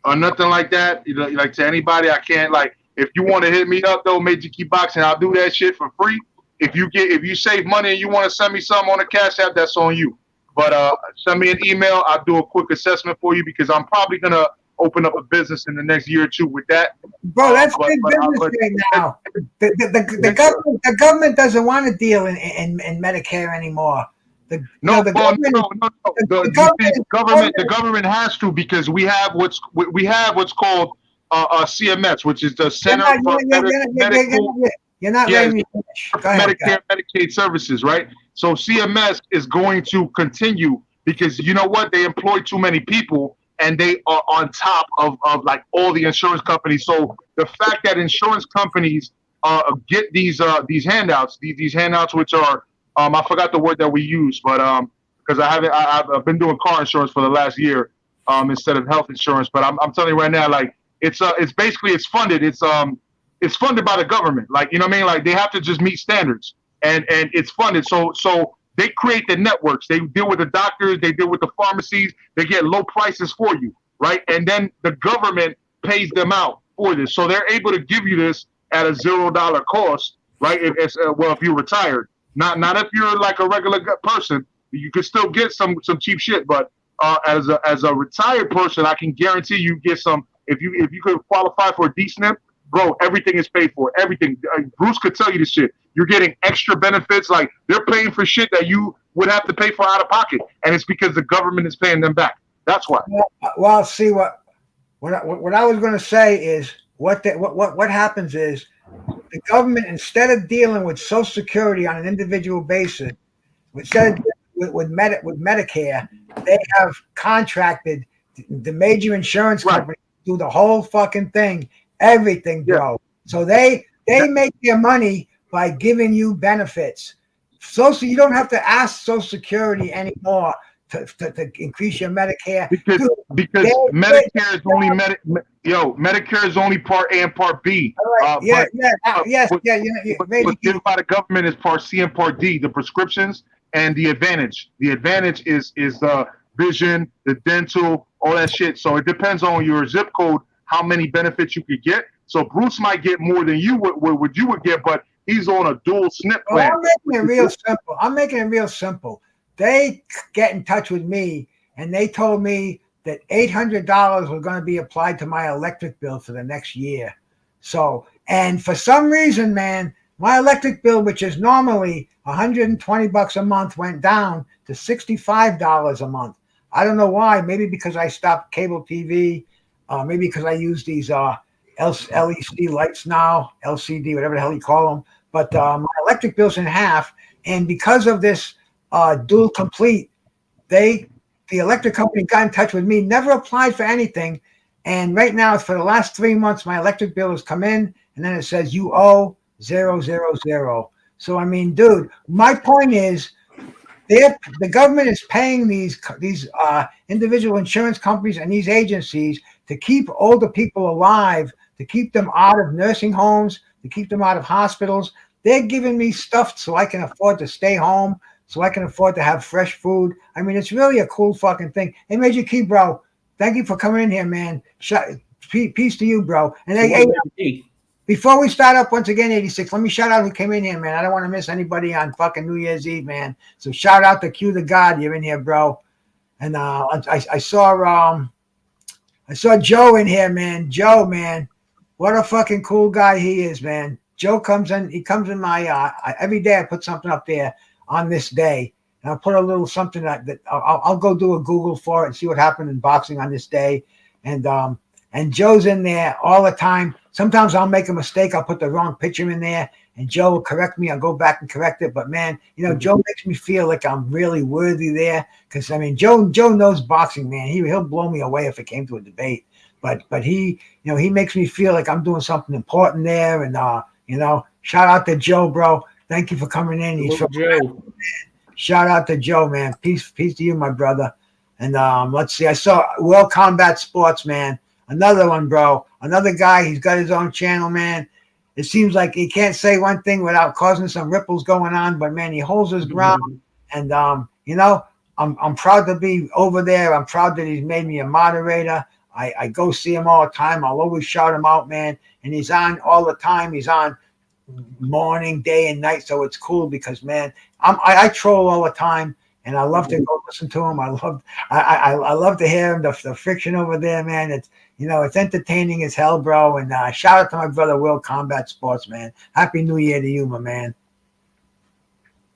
or nothing like that. You know, like to anybody, I can't like. If you want to hit me up though, Major Key Boxing, I'll do that shit for free. If you save money and you want to send me something on a Cash App, that's on you. But send me an email. I'll do a quick assessment for you because I'm probably gonna open up a business in the next year or two with that. Bro, that's big business right now. The government doesn't want to deal in Medicare anymore. The government has to because we have what's called CMS, which is the Center for Medical. You're not letting me finish. Go ahead, Medicare, Medicaid services, right? So CMS is going to continue because you know what? They employ too many people and they are on top of like all the insurance companies. So the fact that insurance companies get these handouts, these handouts, which are I forgot the word that we use, but because I've been doing car insurance for the last year instead of health insurance. But I'm telling you right now, like it's basically funded. It's funded by the government. Like, you know what I mean? Like they have to just meet standards and it's funded. So they create the networks. They deal with the doctors. They deal with the pharmacies. They get low prices for you, right? And then the government pays them out for this. So they're able to give you this at a $0 cost, right? If you're retired, not if you're like a regular person, you can still get some cheap shit. But as a retired person, I can guarantee you get some. If you could qualify for a D-SNP, bro, everything is paid for. Everything. Bruce could tell you this shit. You're getting extra benefits. Like they're paying for shit that you would have to pay for out of pocket, and it's because the government is paying them back. That's why. Well, see what I was going to say is what happens is the government, instead of dealing with Social Security on an individual basis, instead of with Medicare, they have contracted the major insurance companies to do the whole fucking thing, everything, bro. Yeah. So they make their money by giving you benefits. So you don't have to ask Social Security anymore to increase your Medicare. Because Medicare is only Medicare is only Part A and Part B. Right. What's given by the government is Part C and Part D, the prescriptions and the Advantage. The Advantage is the vision, the dental, all that shit. So it depends on your zip code how many benefits you could get. So Bruce might get more than you would get, but he's on a dual SNP plan. I'm making it real simple. They get in touch with me and they told me that $800 was going to be applied to my electric bill for the next year. So, and for some reason, man, my electric bill, which is normally $120 a month, went down to $65 a month. I don't know why. Maybe because I stopped cable TV. Maybe because I use these LED lights now, LCD, whatever the hell you call them. But my electric bill's in half. And because of this dual complete, the electric company got in touch with me, never applied for anything. And right now, for the last 3 months, my electric bill has come in, and then it says you owe 000. So, I mean, dude, my point is, the government is paying these individual insurance companies and these agencies to keep older people alive, to keep them out of nursing homes, to keep them out of hospitals. They're giving me stuff so I can afford to stay home, so I can afford to have fresh food. I mean, it's really a cool fucking thing. Hey, Major Key, bro, thank you for coming in here, man. Peace to you, bro. And hey, before we start up once again, 86, let me shout out who came in here, man. I don't want to miss anybody on fucking New Year's Eve, man. So shout out to Q the God. You're in here, bro. And I saw Joe in here, man. Joe, man, what a fucking cool guy he is, man. Joe comes in. He comes in my every day. I put something up there on this day, and I'll put a little something that I'll go do a Google for it and see what happened in boxing on this day. And Joe's in there all the time. Sometimes I'll make a mistake. I'll put the wrong picture in there, and Joe will correct me. I'll go back and correct it. But man, you know, Joe makes me feel like I'm really worthy there. Because I mean, Joe knows boxing, man. He'll blow me away if it came to a debate. but he, he makes me feel like I'm doing something important there. And shout out to Joe, bro. Thank you for coming in. He's from Joe. Shout out to Joe, man. Peace to you, my brother. And let's see. I saw World Combat Sports, man. Another one, bro. Another guy. He's got his own channel, man. It seems like he can't say one thing without causing some ripples going on, but man, he holds his ground. And I'm proud to be over there. I'm proud that he's made me a moderator. I go see him all the time. I'll always shout him out, man. And he's on all the time. He's on morning, day, and night. So it's cool because, man, I troll all the time, and I love to go listen to him. I love to hear him. The friction over there, man. It's entertaining as hell, bro. And shout out to my brother Will Combat Sports, man. Happy New Year to you, my man.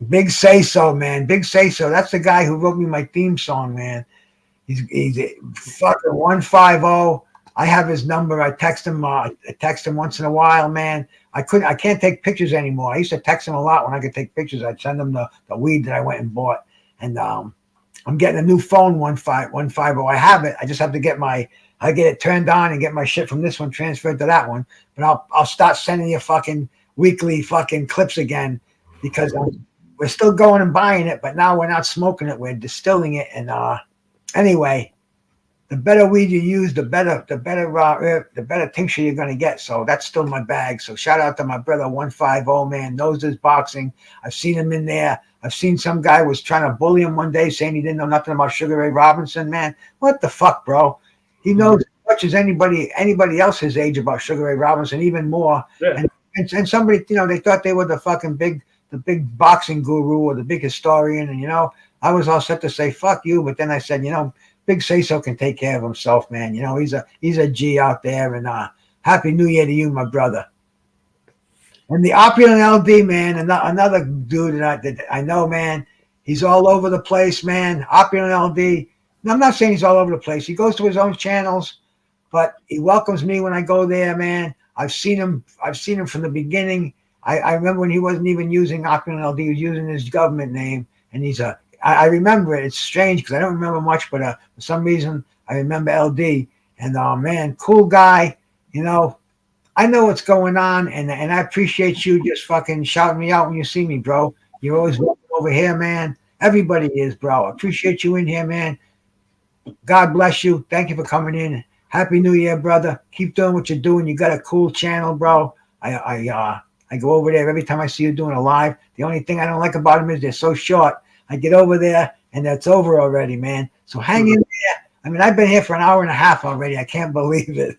Big Say So, man. Big Say So. That's the guy who wrote me my theme song, man. He's fucking 150. I have his number. I text him once in a while, man. I can't take pictures anymore. I used to text him a lot when I could take pictures. I'd send him the weed that I went and bought. And I'm getting a new phone, 150. I have it. I just have to get it turned on and get my shit from this one transferred to that one. But I'll start sending you fucking weekly fucking clips again because we're still going and buying it, but now we're not smoking it. We're distilling it. And anyway, the better weed you use, the better tincture you're gonna get. So that's still my bag. So shout out to my brother 150, man. Knows his boxing. I've seen him in there. I've seen some guy was trying to bully him one day, saying he didn't know nothing about Sugar Ray Robinson. Man, what the fuck, bro? He knows as much as anybody else his age about Sugar Ray Robinson, even more. Yeah. And somebody, they thought they were the fucking big boxing guru or the big historian. And I was all set to say fuck you, but then I said, Big Say So can take care of himself, man. He's a G out there. And Happy New Year to you, my brother. And the Opulent LD, man, another dude that I know, man. He's all over the place, man. Opulent LD. Now, I'm not saying he's all over the place. He goes to his own channels, but he welcomes me when I go there, man. I've seen him from the beginning. I remember when he wasn't even using Opulent LD. He was using his government name, and I remember it. It's strange because I don't remember much, but for some reason I remember LD. And man, cool guy. I know what's going on, and I appreciate you just fucking shouting me out when you see me, bro. You're always welcome over here, man. Everybody is, bro. I appreciate you in here, man. God bless you. Thank you for coming in. Happy New Year, brother. Keep doing what you're doing. You got a cool channel, bro. I go over there every time I see you doing a live. The only thing I don't like about them is they're so short. I get over there and that's over already, man. So hang in there. I mean, I've been here for an hour and a half already. I can't believe it.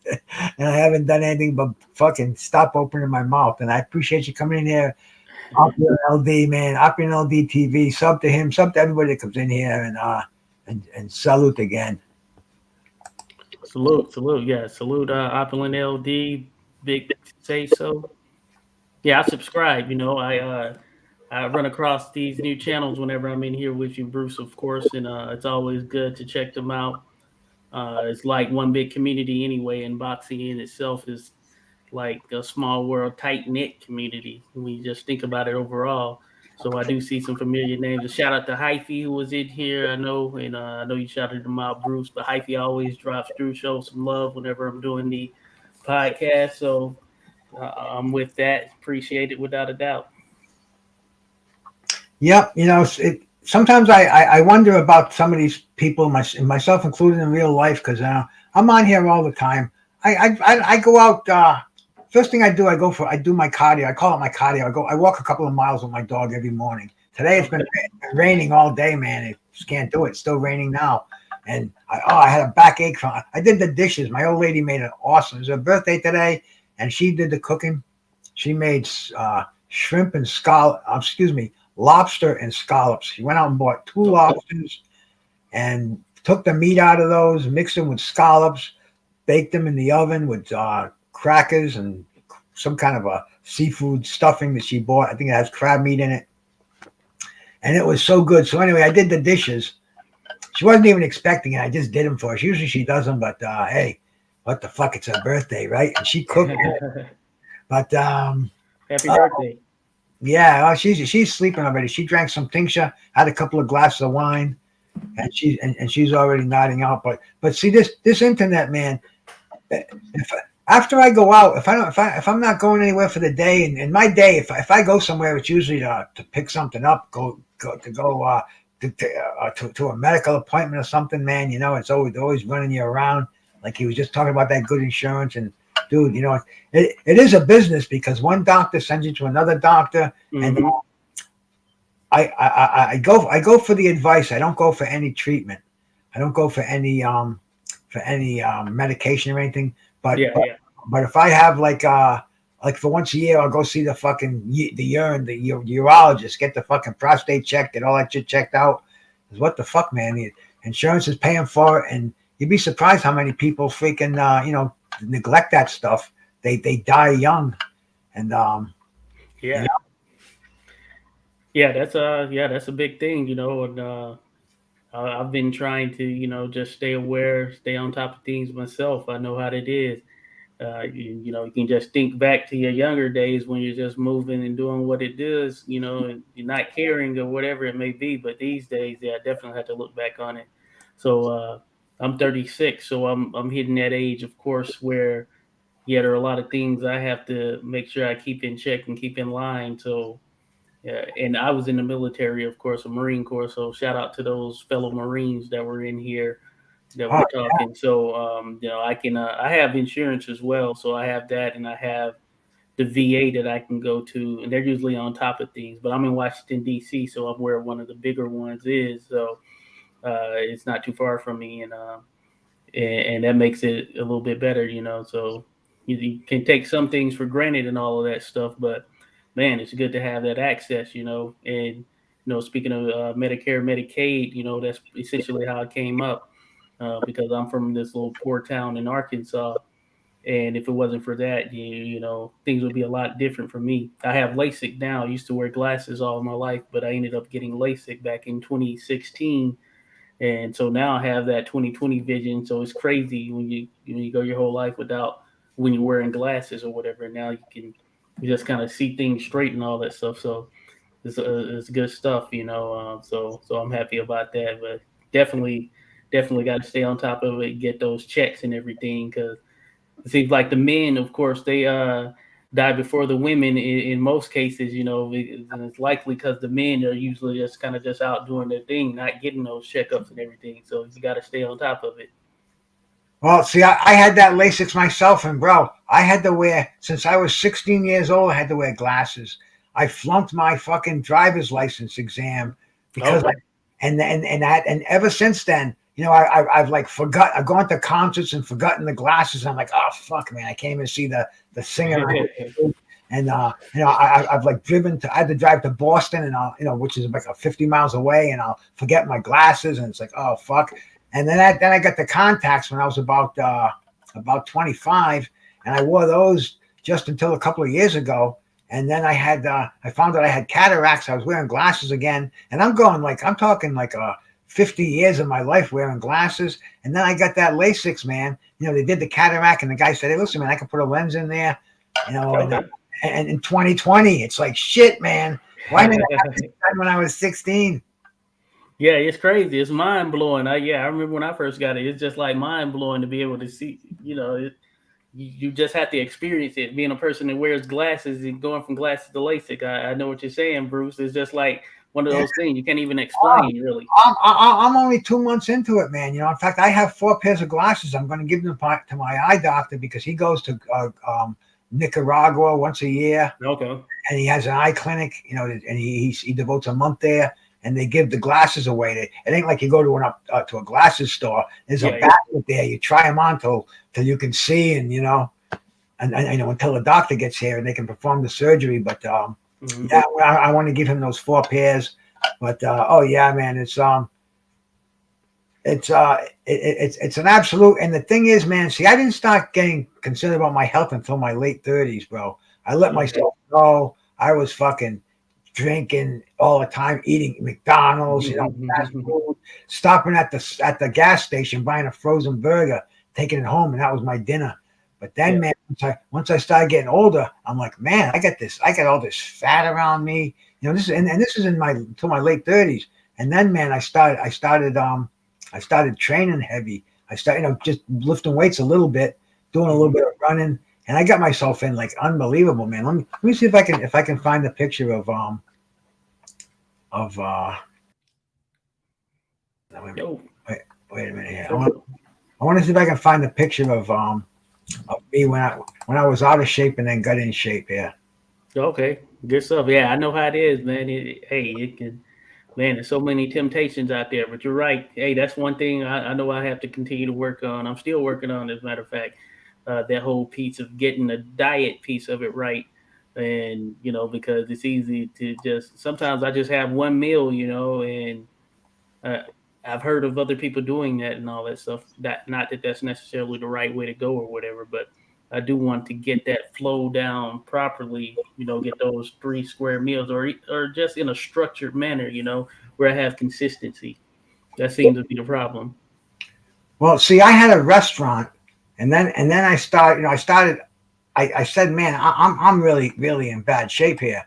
And I haven't done anything but fucking stop opening my mouth. And I appreciate you coming in here. Opulent LD, man. Opulent LD TV. Sub to him. Sub to everybody that comes in here. And salute again. Salute. Yeah, salute Opulent LD. Big Say So. Yeah, I subscribe. I run across these new channels whenever I'm in here with you, Bruce, of course, and it's always good to check them out. It's like one big community anyway, and boxing in itself is like a small world, tight-knit community when you just think about it overall. So I do see some familiar names. A shout out to Hyphy, who was in here, I know, and I know you shouted him out, Bruce, but Hyphy always drops through, shows some love whenever I'm doing the podcast. So I'm with that. Appreciate it without a doubt. Yep. Sometimes I wonder about some of these people, myself included in real life, because I'm on here all the time. I go out. First thing I do, I do my cardio. I call it my cardio. I walk a couple of miles with my dog every morning. Today it's been raining all day, man. I just can't do it. It's still raining now. And I had a backache I did the dishes. My old lady made it awesome. It was her birthday today, and she did the cooking. She made shrimp and lobster and scallops. She went out and bought 2 lobsters and took the meat out of those, mixed them with scallops, baked them in the oven with crackers and some kind of a seafood stuffing that she bought. I think it has crab meat in it. And it was so good. So anyway, I did the dishes. She wasn't even expecting it. I just did them for her. Usually she does them, but hey, what the fuck? It's her birthday, right? And she cooked it. But happy birthday. Yeah, she's sleeping already. She drank some tincture, had a couple of glasses of wine, and she's already nodding out. But see this internet, man. if after I go out, if I'm not going anywhere for the day, and in my day, if I go somewhere, it's usually to pick something up, to a medical appointment or something, man. You know, it's always running you around. Like he was just talking about that good insurance, and dude, you know, it is a business because one doctor sends you to another doctor, and Mhm. I go for the advice. I don't go for any treatment. I don't go for any medication or anything. But Yeah, but yeah. but if I have like for once a year, I'll go see the urologist, get the fucking prostate checked, get all that shit checked out. 'Cause what the fuck, man? The insurance is paying for it, and you'd be surprised how many people freaking neglect that stuff. They die young, and you Yeah. know, Yeah, that's a big thing, you know, and I've been trying to, you know, just stay aware, stay on top of things myself. I know how it is. You know, you can just think back to your younger days when you're just moving and doing what it does, you know, and you're not caring or whatever it may be. But these days, yeah, I definitely have to look back on it. So I'm 36, so I'm hitting that age, of course, where yeah, there are a lot of things I have to make sure I keep in check and keep in line. So yeah, and I was in the military, of course, a Marine Corps. So shout out to those fellow Marines that were in here that oh, we're talking. So, you know, I have insurance as well. So I have that and I have the VA that I can go to, and they're usually on top of things. But I'm in Washington, D.C., so I'm where one of the bigger ones is. So it's not too far from me, and that makes it a little bit better, you know. So you can take some things for granted and all of that stuff, but man, it's good to have that access, you know. And speaking of Medicare, Medicaid, you know, that's essentially how it came up because I'm from this little poor town in Arkansas. And if it wasn't for that, you know, things would be a lot different for me. I have LASIK now. I used to wear glasses all my life, but I ended up getting LASIK back in 2016, and so now I have that 2020 vision. So it's crazy when you go your whole life without when you're wearing glasses or whatever. Now you just kind of see things straight and all that stuff. So it's good stuff, you know. So I'm happy about that. But definitely got to stay on top of it, get those checks and everything, because it seems like the men, of course, they die before the women in most cases, you know, and it's likely because the men are usually just kind of just out doing their thing, not getting those checkups and everything. So you got to stay on top of it. well, see, I had that LASIK myself, and bro, I had to wear since I was 16 years old. I had to wear glasses. I flunked my fucking driver's license exam because Okay. and ever since then, you know, I've like forgot. I've gone to concerts and forgotten the glasses. I'm like, oh fuck, man, I can't even see the singer. And you know, I've like I had to drive to Boston, and which is like 50 miles away, and I'll forget my glasses, and it's like, oh fuck. And then I got the contacts when I was about 25, and I wore those just until a couple of years ago. And then I found that I had cataracts. I was wearing glasses again, and I'm talking like 50 years of my life wearing glasses. And then I got that LASIK, man. You know, they did the cataract, and the guy said, "Hey, listen, man, I can put a lens in there." You know, Okay. and in 2020, it's like shit, man. Why didn't I have this done when I was 16? Yeah, it's crazy. It's mind blowing. I remember when I first got it. It's just like mind blowing to be able to see. You know, you just have to experience it. Being a person that wears glasses and going from glasses to LASIK, I know what you're saying, Bruce. It's just like one of Yeah. those things you can't even explain, really. I'm only 2 months into it, man. You know, in fact, I have 4 pairs of glasses. I'm going to give them to my eye doctor because he goes to Nicaragua once a year, Okay. and he has an eye clinic. You know, and he devotes a month there, and they give the glasses away. It ain't like you go to a glasses store. There's a Yeah. basket there. You try them on till you can see, and you know, and you know until the doctor gets here and they can perform the surgery. But Mhm. yeah, I want to give him those 4 pairs. But oh yeah, man, it's an absolute. And the thing is, man, see, I didn't start getting concerned about my health until my late 30s, bro. I let Okay. myself go. I was fucking drinking all the time, eating McDonald's, you know, fast food, stopping at the gas station, buying a frozen burger, taking it home, and that was my dinner. But Yeah. then, man, once I started getting older, I'm like, man, I got all this fat around me. You know, this is in my until my late 30s. And then, man, I started training heavy. I started, just lifting weights a little bit, doing a little bit of running, and I got myself in like unbelievable, man. Let me see if I can find the picture of Yo, wait a minute here. I want to see if I can find the picture of me when I was out of shape and then got in shape here. okay, good stuff. Yeah, I know how it is, man. Hey, it can, man. There's so many temptations out there, but you're right. Hey, that's one thing I know I have to continue to work on. I'm still working on, as a matter of fact, that whole piece of getting the diet piece of it right. And because it's easy to just sometimes I just have one meal, and uh, I've heard of other people doing that and all that stuff. That not that that's necessarily the right way to go or whatever, but I do want to get that flow down properly. Get those 3 square meals, or just in a structured manner. Where I have consistency. That seems to be the problem. Well, see, I had a restaurant, and then I started. I said, man, I'm really really in bad shape here.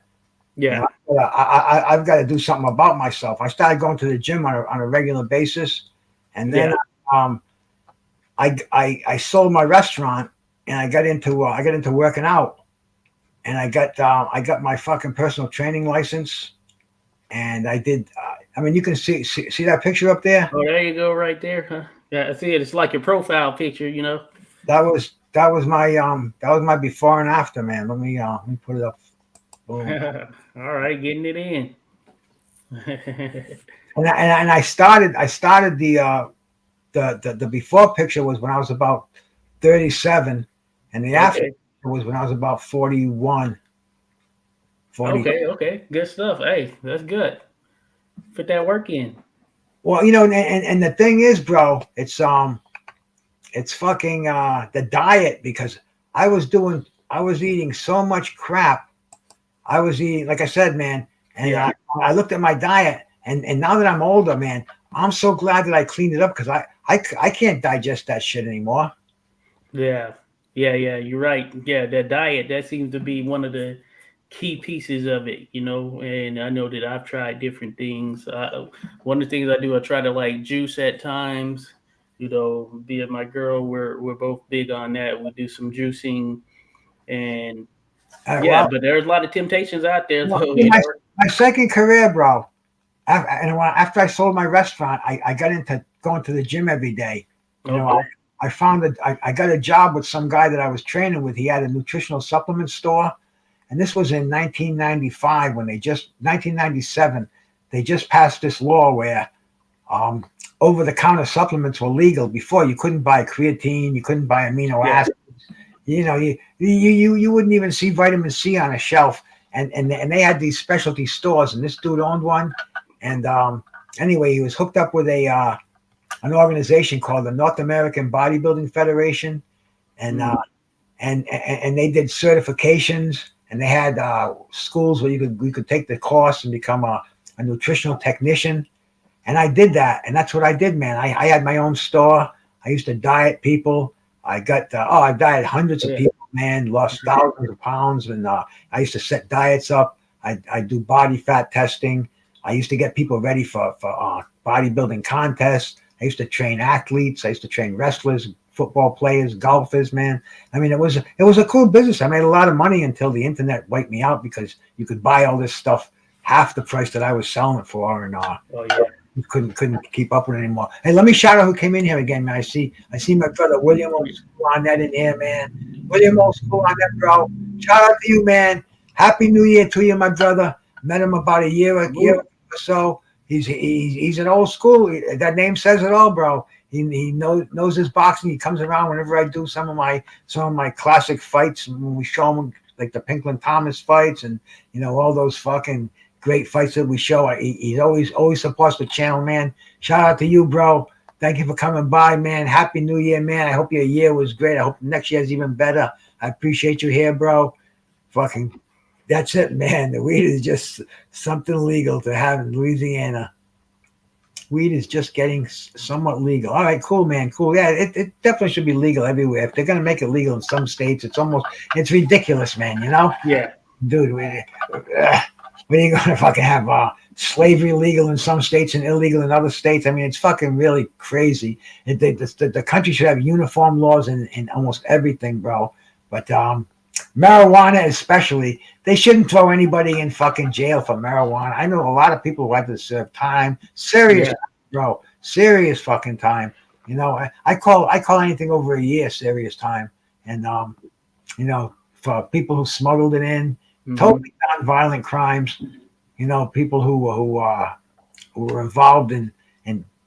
Yeah, I've got to do something about myself. I started going to the gym on a regular basis, and then yeah. um, I sold my restaurant, and I got into working out, and I got my fucking personal training license, and I did. I mean, you can see that picture up there. Oh, there you go, right there. Huh? Yeah, I see it. It's like your profile picture. That was my before and after, man. Let me put it up. Boom. All right, getting it in. And I started the before picture was when I was about 37, and the after Okay. was when I was about 41. 40. Okay. Good stuff. Hey, that's good. Put that work in. Well, and the thing is, bro, it's fucking the diet, because I was eating so much crap. I was eating, like I said, man, and Yeah. I looked at my diet, and now that I'm older, man, I'm so glad that I cleaned it up, because I can't digest that shit anymore. Yeah. Yeah. You're right. Yeah, that diet, that seems to be one of the key pieces of it. And I know that I've tried different things. One of the things I do, I try to like juice at times. Be it my girl, we're both big on that. We do some juicing, and yeah, Well, but there's a lot of temptations out there, well, though. my second career, bro. After I sold my restaurant, I got into going to the gym every day. You know, Okay. I found that I got a job with some guy that I was training with. He had a nutritional supplement store, and this was in 1995 1997, they just passed this law where um, over-the-counter supplements were legal. Before, you couldn't buy creatine, you couldn't buy amino Yeah. acids. You wouldn't even see vitamin C on a shelf, and they had these specialty stores, and this dude owned one, and anyway, he was hooked up with an organization called the North American Bodybuilding Federation, and Mm. and they did certifications, and they had schools where you could take the course and become a nutritional technician, and I did that, and that's what I did, man. I had my own store. I used to diet people. I dieted hundreds of Yeah. people, man. Lost thousands of pounds, and I used to set diets up. I do body fat testing. I used to get people ready for bodybuilding contests. I used to train athletes. I used to train wrestlers, football players, golfers, man. I mean, it was a cool business. I made a lot of money until the internet wiped me out, because you could buy all this stuff half the price that I was selling it for, and Oh yeah. couldn't keep up with it anymore. Hey, let me shout out who came in here again, man. I see my brother William Old School on that in here, man. William Old School on that, bro. Shout out to you, man. Happy New Year to you, my brother. Met him about a year or so. He's an old school. That name says it all, bro. He knows his boxing. He comes around whenever I do some of my classic fights, when we show him, like the Pinkland Thomas fights, and all those fucking great fights that we show. He's always supports the channel, man. Shout out to you, bro. Thank you for coming by, man. Happy New Year, man. I hope your year was great. I hope next year's even better. I appreciate you here, bro. Fucking, that's it, man. The weed is just something legal to have in Louisiana. Weed is just getting somewhat legal. All right, cool, man. Cool. Yeah, it definitely should be legal everywhere. If they're going to make it legal in some states, it's ridiculous, man, Yeah. Dude, When are you gonna fucking have slavery legal in some states and illegal in other states? I mean, it's fucking really crazy. The country should have uniform laws in almost everything, bro. But marijuana especially, they shouldn't throw anybody in fucking jail for marijuana. I know a lot of people who have to serve time, serious, Yeah. bro, serious fucking time. You know, I call anything over a year serious time, and you know, for people who smuggled it in, Mhm. totally non-violent crimes. You know, people who were involved in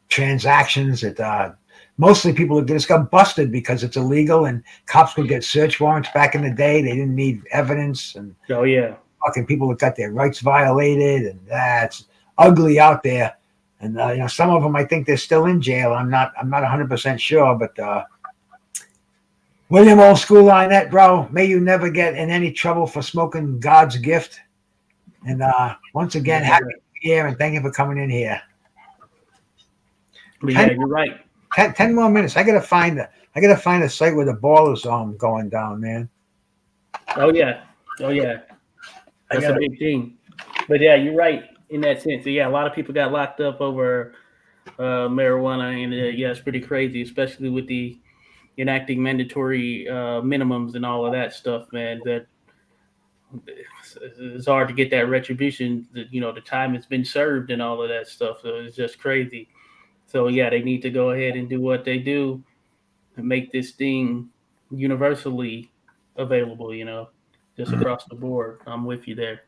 transactions that mostly people who just got busted because it's illegal and cops could get search warrants back in the day. They didn't need evidence, and Oh yeah. fucking people that got their rights violated, and that's ugly out there. And you know, some of them I think they're still in jail. I'm not 100% sure, but William Old School on that, bro. May you never get in any trouble for smoking God's gift. And once again, Yeah. happy New Year, and thank you for coming in here. But yeah, you're right. 10 more minutes. I gotta find a site where the ball is going down, man. Oh yeah. Oh yeah. I That's a gotta, big thing. But yeah, you're right in that sense. So, yeah, a lot of people got locked up over marijuana, and yeah, it's pretty crazy, especially with the enacting mandatory minimums and all of that stuff, man. That it's hard to get that retribution. That, you know, the time has been served and all of that stuff. So it's just crazy. So yeah, they need to go ahead and do what they do and make this thing universally available. You know, just across the board. I'm with you there.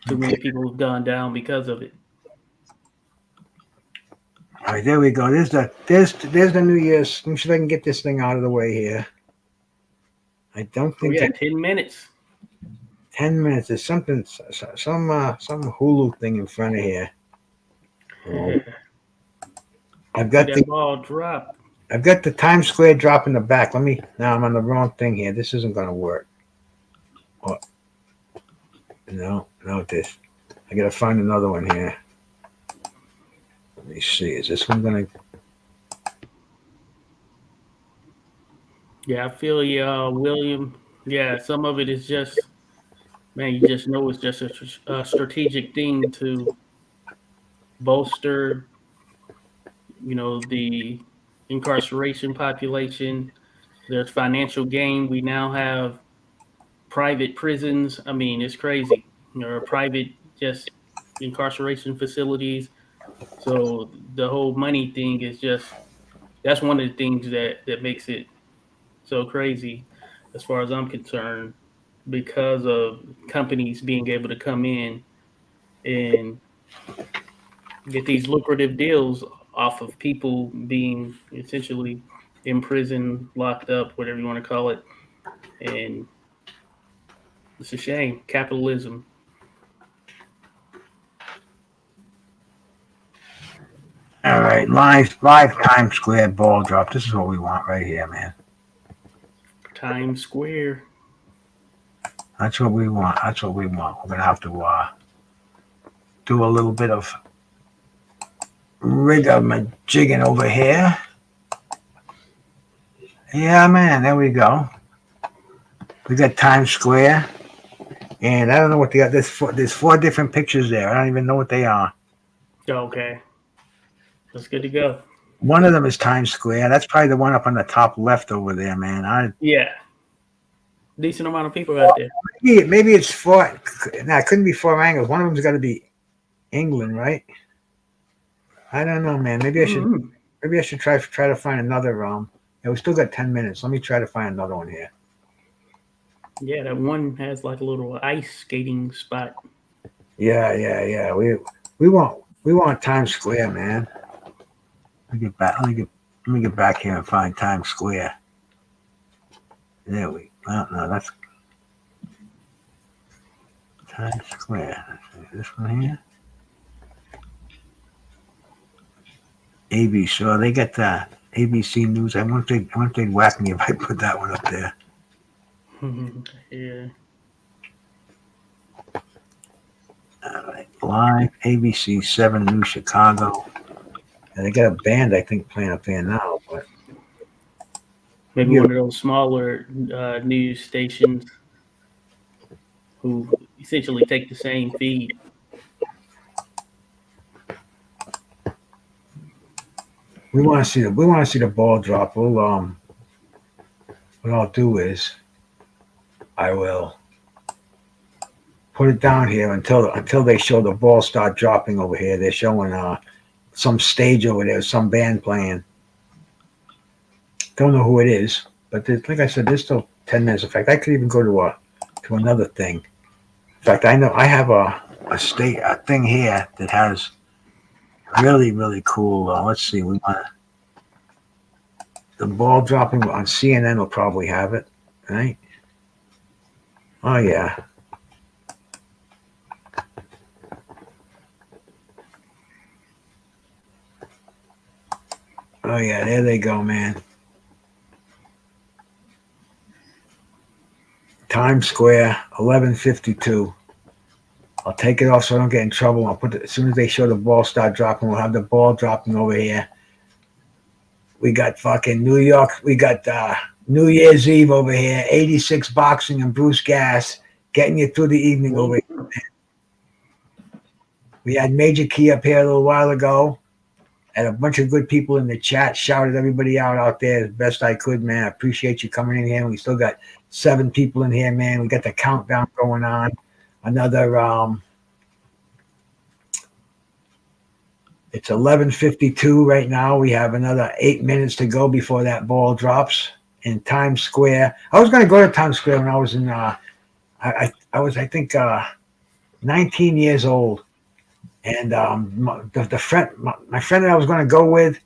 Too many people have gone down because of it. all right, there we go. There's the New Year's. Let me see if I can get this thing out of the way here. I don't Oh think yeah, that 10 minutes. 10 minutes. There's some Hulu thing in front of here. Oh, I've got That the ball drop. Times Square drop in the back. Now I'm on the wrong thing here. This isn't gonna work. Oh, no, this. I gotta find another one here. Let me see. Is this one gonna? Yeah, I feel you, William. Yeah, some of it is just, man, you just know it's just a strategic thing to bolster, you know, the incarceration population. There's financial gain. We now have private prisons. I mean, it's crazy. You know, private just incarceration facilities. So the whole money thing is just that's one of the things that makes it so crazy, as far as I'm concerned, because of companies being able to come in and get these lucrative deals off of people being essentially in prison, locked up, whatever you want to call it. And it's a shame. Capitalism. All right, live Times Square ball drop. This is what we want right here, man. Times Square. That's what we want. We're gonna have to do a little bit of jigging over here. Yeah, man. There we go. We got Times Square, and I don't know what they got. There's four different pictures there. I don't even know what they are. Okay. That's good to go. One of them is Times Square. That's probably the one up on the top left over there, man. Yeah. Decent amount of people out there. Maybe it's four. Nah, it couldn't be four angles. One of them's got to be England, right? I don't know, man. Maybe I should try to find another. Yeah, we still got 10 minutes. Let me try to find another one here. Yeah, that one has like a little ice skating spot. Yeah. We want Times Square, man. Let me get back here and find Times Square. There we. No, that's Times Square. This one here. ABC. So they got the ABC News. I wonder if they'd whack me if I put that one up there. Yeah. All right. Live ABC 7 News Chicago. And they got a band, I think, playing up there now. But Maybe one of those smaller news stations who essentially take the same feed. We want to see the ball drop. We'll what I'll do is I will put it down here until they show the ball start dropping over here. They're showing some stage over there, some band playing. Don't know who it is, but like I said, there's still 10 minutes. In fact, I could even go to another thing. In fact, I know I have a thing here that has really, really cool. Let's see, we want the ball dropping on CNN will probably have it, right? Oh yeah. Oh yeah, there they go, man. Times Square, 11:52. I'll take it off so I don't get in trouble. I'll put it as soon as they show the ball start dropping. We'll have the ball dropping over here. We got fucking New York. We got New Year's Eve over here. 86 Boxing and Bruce Gas getting you through the evening over here. We had Major Key up here a little while ago. Had a bunch of good people in the chat. Shouted everybody out there as best I could, man. I appreciate you coming in here. We still got 7 people in here, man. We got the countdown going on. Another it's 11:52 right now. We have another 8 minutes to go before that ball drops in Times Square. I was going to go to Times Square when I was in I think 19 years old, and my friend that I was going to go with,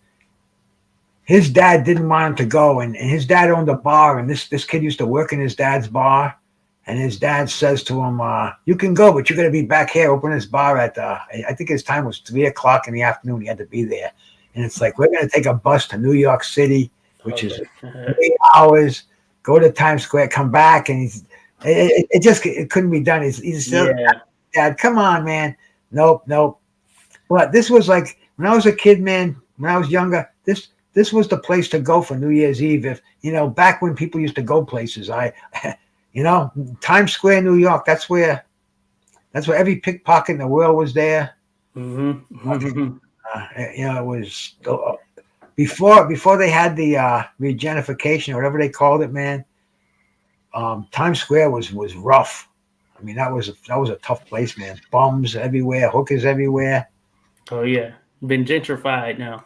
his dad didn't want him to go, and his dad owned a bar, and this kid used to work in his dad's bar. And his dad says to him, you can go, but you're going to be back here, open his bar at, I think his time was 3 o'clock in the afternoon. He had to be there. And it's like, we're going to take a bus to New York City, which is 8 hours, go to Times Square, come back. And it couldn't be done. He's still, Dad, come on, man. Nope. But this was like, when I was a kid, man, when I was younger, this was the place to go for New Year's Eve. If, back when people used to go places, Times Square, New York. That's where every pickpocket in the world was there. Mm-hmm. It was before they had the regentrification or whatever they called it, man. Times Square was rough. I mean, that was a tough place, man. Bums everywhere, hookers everywhere. Oh yeah, been gentrified now.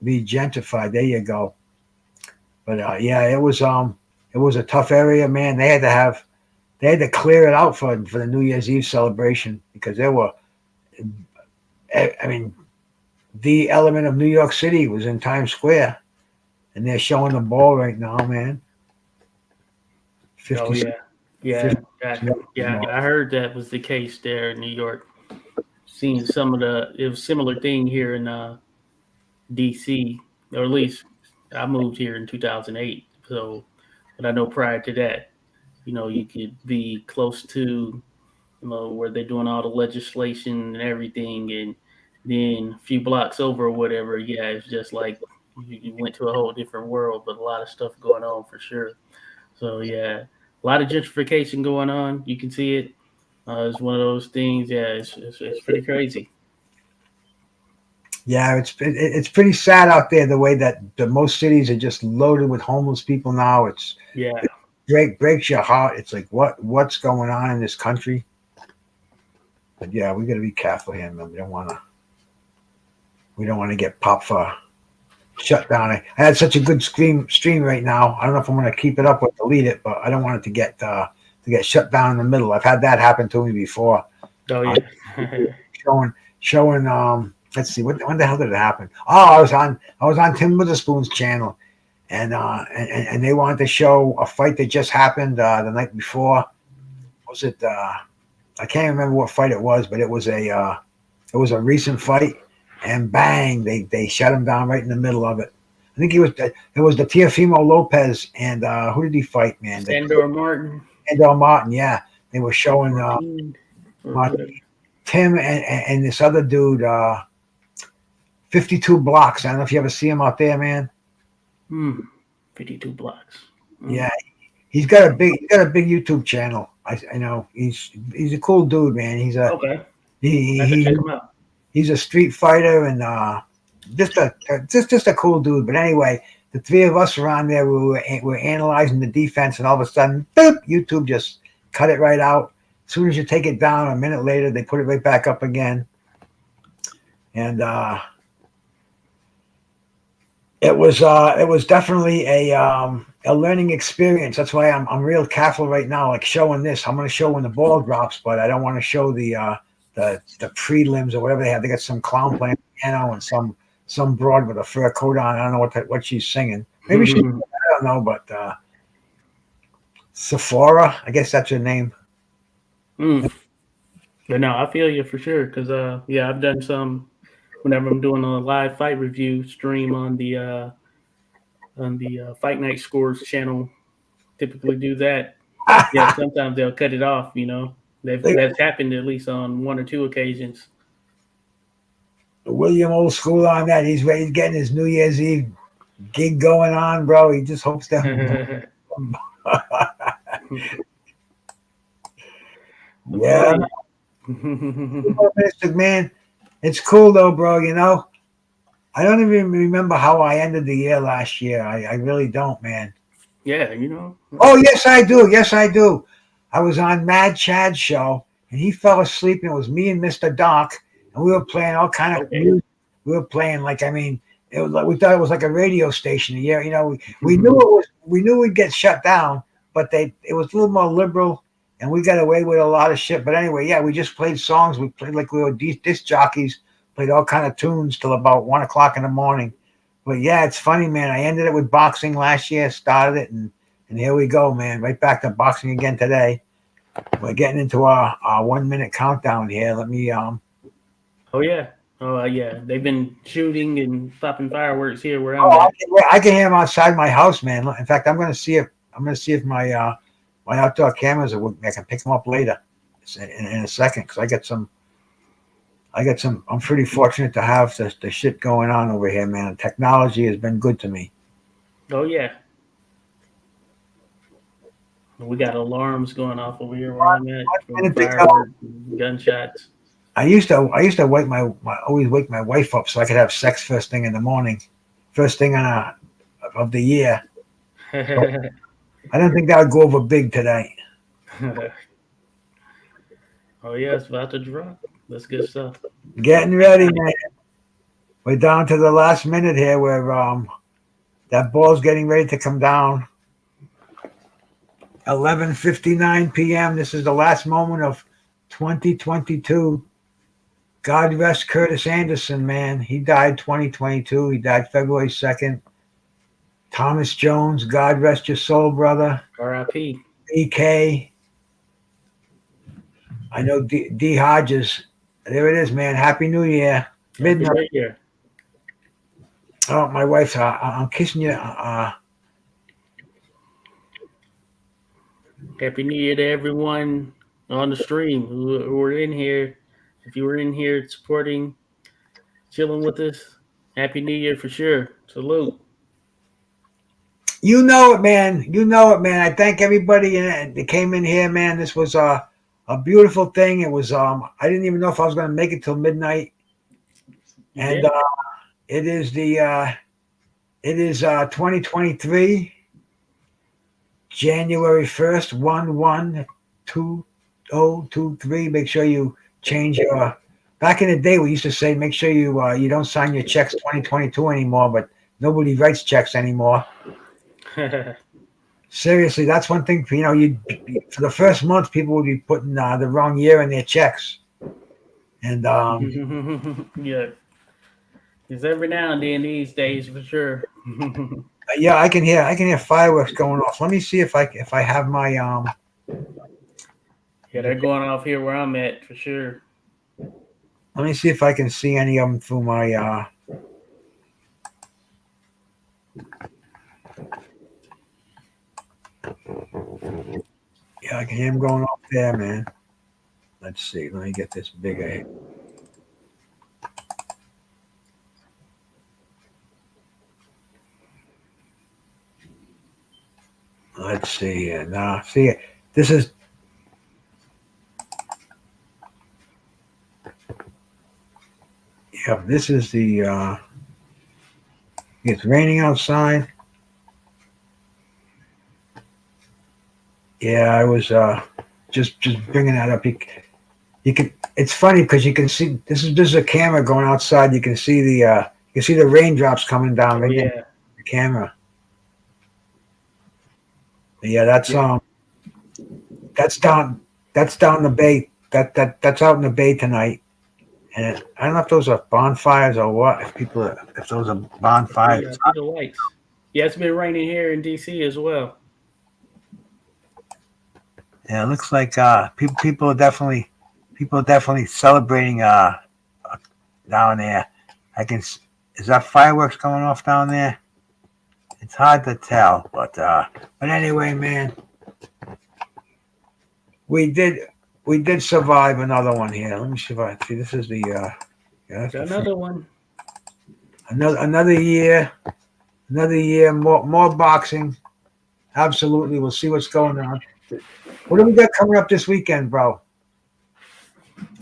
Be gentrified. There you go. But it was a tough area, man. They had to clear it out for the New Year's Eve celebration because there were, I mean, the element of New York City was in Times Square, and they're showing the ball right now, man. 50, yeah. I heard that was the case there in New York. Seen it was similar thing here in DC, or at least I moved here in 2008, so. But I know prior to that, you could be close to, where they're doing all the legislation and everything. And then a few blocks over or whatever, it's just like you went to a whole different world, but a lot of stuff going on for sure. So, a lot of gentrification going on. You can see it. It's one of those things. Yeah, it's pretty crazy. Yeah, it's pretty sad out there the way that most cities are just loaded with homeless people now. It breaks your heart. It's like what's going on in this country? But we got to be careful here, man. We don't want to get popped for shut down. I had such a good stream right now. I don't know if I'm going to keep it up or delete it, but I don't want it to get shut down in the middle. I've had that happen to me before. Oh yeah. showing. Let's see, when the hell did it happen? Oh, I was on Tim Witherspoon's channel, and they wanted to show a fight that just happened the night before. Was it? I can't remember what fight it was, but it was a recent fight, and bang, they shut him down right in the middle of it. I think it was the Teofimo Lopez, and who did he fight, man? Sandor Martin. Sandor Martin, yeah. They were showing Tim and this other dude. 52 Blocks. I don't know if you ever see him out there, man. 52 Blocks. Yeah, he's got a big YouTube channel. I know he's a cool dude, man. Okay, He, I have to he check him out. he's a street fighter and just a cool dude. But anyway, the three of us were on there. We were analyzing the defense, and all of a sudden, boop, YouTube just cut it right out. As soon as you take it down, a minute later, they put it right back up again. And it was definitely a learning experience. That's why I'm real careful right now, like showing this. I'm going to show when the ball drops, but I don't want to show the prelims or whatever they have. They got some clown playing piano and some broad with a fur coat on. I don't know what she's singing. Maybe she. I don't know, but Sephora. I guess that's her name. Mm. But no, I feel you for sure. Cause yeah, I've done some whenever I'm doing a live fight review stream on the Fight Night Scores channel. Typically do that. Yeah, sometimes they'll cut it off. You know, that's happened at least on one or two occasions. William old school on that. He's ready. He's getting his New Year's Eve gig going on, bro. He just hopes to. Yeah. Man, it's cool though, bro. You know, I don't even remember how I ended the year last year. I really don't, man. Yeah, you know. Oh, yes, I do. Yes, I do. I was on Mad Chad's show, and he fell asleep, and it was me and Mr. Doc, and we were playing all kind of music. We were playing it was like we thought it was like a radio station. Yeah, you know, we knew we'd get shut down, but it was a little more liberal, and we got away with a lot of shit. But anyway, yeah, we just played songs. We played like we were disc jockeys, played all kind of tunes till about 1 o'clock in the morning. But yeah, it's funny, man. I ended it with boxing last year, started it, and here we go, man. Right back to boxing again today. We're getting into our 1 minute countdown here. Let me Oh yeah. Oh yeah. They've been shooting and popping fireworks here where Oh, I'm at. I can hear them outside my house, man. In fact, I'm gonna see if my my outdoor cameras are working. I can pick them up later in a second because I got some. I'm pretty fortunate to have the shit going on over here, man. Technology has been good to me. Oh yeah. We got alarms going off over here where I'm at from fireworks, and gunshots. I used to always wake my wife up so I could have sex first thing in the morning, first thing of the year. I don't think that would go over big today. Oh yeah, it's about to drop. That's good stuff. Getting ready, man. We're down to the last minute here where that ball's getting ready to come down. 11:59 p.m. This is the last moment of 2022. God rest Curtis Anderson, man. He died 2022. He died February 2nd. Thomas Jones, God rest your soul, brother. R.I.P. EK. I know D Hodges. There it is, man. Happy New Year. Midnight. Right here. Oh, my wife's. I'm kissing you. Happy New Year to everyone on the stream who were in here. If you were in here supporting, chilling with us, Happy New Year for sure. Salute. You know it, man. You know it, man. I thank everybody that came in here, man. This was a beautiful thing. It was I didn't even know if I was going to make it till midnight, and Yeah. it is 2023, January 1st, 112023. Make sure you change your. Back in the day, we used to say make sure you don't sign your checks 2022 anymore, but nobody writes checks anymore. Seriously, that's one thing. You know, for the first month, people would be putting the wrong year in their checks, and Yeah. It's every now and then these days for sure. yeah, I can hear fireworks going off. Let me see if I have my Yeah, they're going off here where I'm at for sure. Let me see if I can see any of them through my Yeah, I can hear them going off there, man. Let's see. Let me get this bigger. Let's see here. Now, see, this is Yep, this is the. It's raining outside. Yeah, I was just bringing that up. You can. It's funny because you can see this is a camera going outside. You can see the raindrops coming down Oh right yeah. in the camera. Yeah, that's Yeah. that's down the bay. That's out in the bay tonight. And I don't know if those are bonfires or what. If those are bonfires. Yeah, I see the lights. Yeah, it's been raining here in DC as well. Yeah, it looks like people are definitely celebrating down there. Is that fireworks going off down there? It's hard to tell, but anyway, man, we did survive another one here. Let me see if I see. This is the yeah, that's Got the another one. another year, more boxing. Absolutely, we'll see what's going on. What do we got coming up this weekend, bro?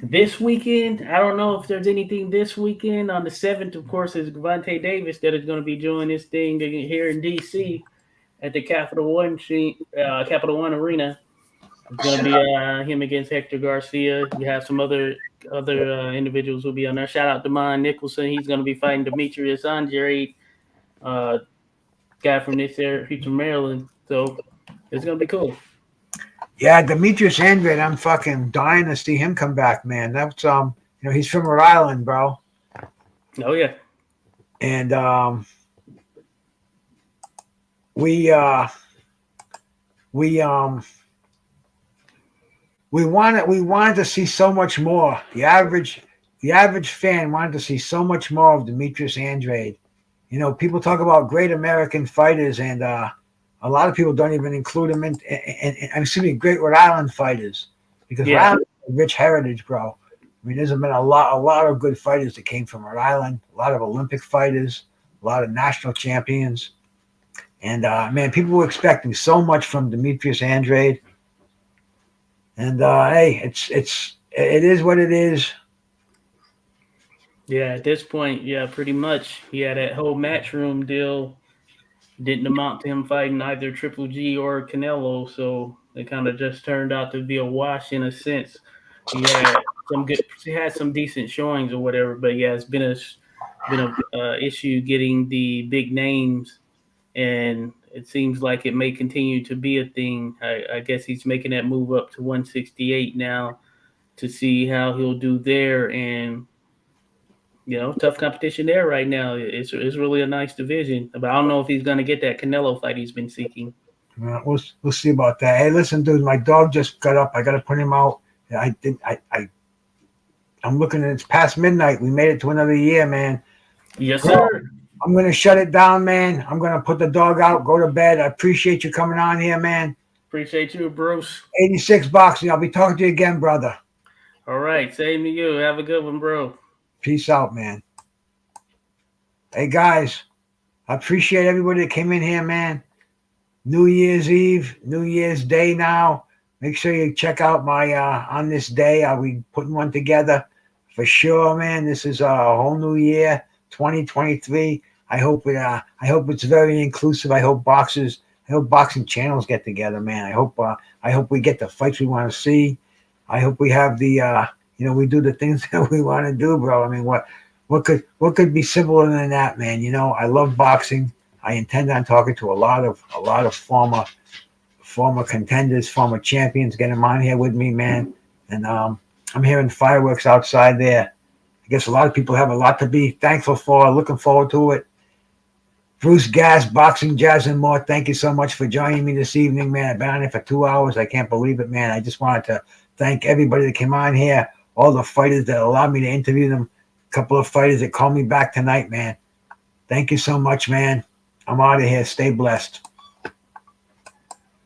This weekend, I don't know if there's anything this weekend. On the 7th, of course, is Gervonta Davis that is going to be doing this thing here in DC at the Capital One Arena. It's going to be him against Hector Garcia. You have some other individuals who'll be on there. Shout out to Mon Nicholson. He's going to be fighting Demetrius Andrade, guy from this area, he's from Maryland. So it's going to be cool. Yeah, Demetrius Andrade, I'm fucking dying to see him come back, man. That's he's from Rhode Island, bro. Oh yeah. And we wanted to see so much more. The average fan wanted to see so much more of Demetrius Andrade. You know, people talk about great American fighters, and a lot of people don't even include him in great Rhode Island fighters, because Rhode Island has a rich heritage, bro. I mean, there's been a lot of good fighters that came from Rhode Island, a lot of Olympic fighters, a lot of national champions. And man, people were expecting so much from Demetrius Andrade. And hey, it is what it is. Yeah, at this point, yeah, pretty much. He had that whole matchroom deal. Didn't amount to him fighting either Triple G or Canelo, so it kind of just turned out to be a wash in a sense. He had some decent showings or whatever, but yeah, it's been a issue getting the big names, and it seems like it may continue to be a thing. I guess he's making that move up to 168 now to see how he'll do there, and tough competition there right now. It's really a nice division, but I don't know if he's going to get that Canelo fight he's been seeking. We'll see about that. Hey, listen, dude, my dog just got up. I got to put him out. I'm looking at it's past midnight. We made it to another year, man. Yes, sir. I'm going to shut it down, man. I'm going to put the dog out, go to bed. I appreciate you coming on here, man. Appreciate you, Bruce. 86 Boxing. I'll be talking to you again, brother. All right. Same to you. Have a good one, bro. Peace out, man. Hey, guys, I appreciate everybody that came in here, man. New Year's Eve, New Year's Day now. Make sure you check out my on this day. I'll be putting one together for sure, man. This is a whole new year, 2023. I hope it's very inclusive. I hope boxing channels get together, man. I hope we get the fights we want to see. I hope we have the we do the things that we want to do, bro. I mean, what could be simpler than that, man? I love boxing. I intend on talking to a lot of former contenders, former champions, get them on here with me, man. And I'm hearing fireworks outside there. I guess a lot of people have a lot to be thankful for. Looking forward to it. Bruce Gas, Boxing, Jazz, and more. Thank you so much for joining me this evening, man. I've been on here for 2 hours. I can't believe it, man. I just wanted to thank everybody that came on here, all the fighters that allowed me to interview them, a couple of fighters that called me back tonight, man. Thank you so much, man. I'm out of here. Stay blessed.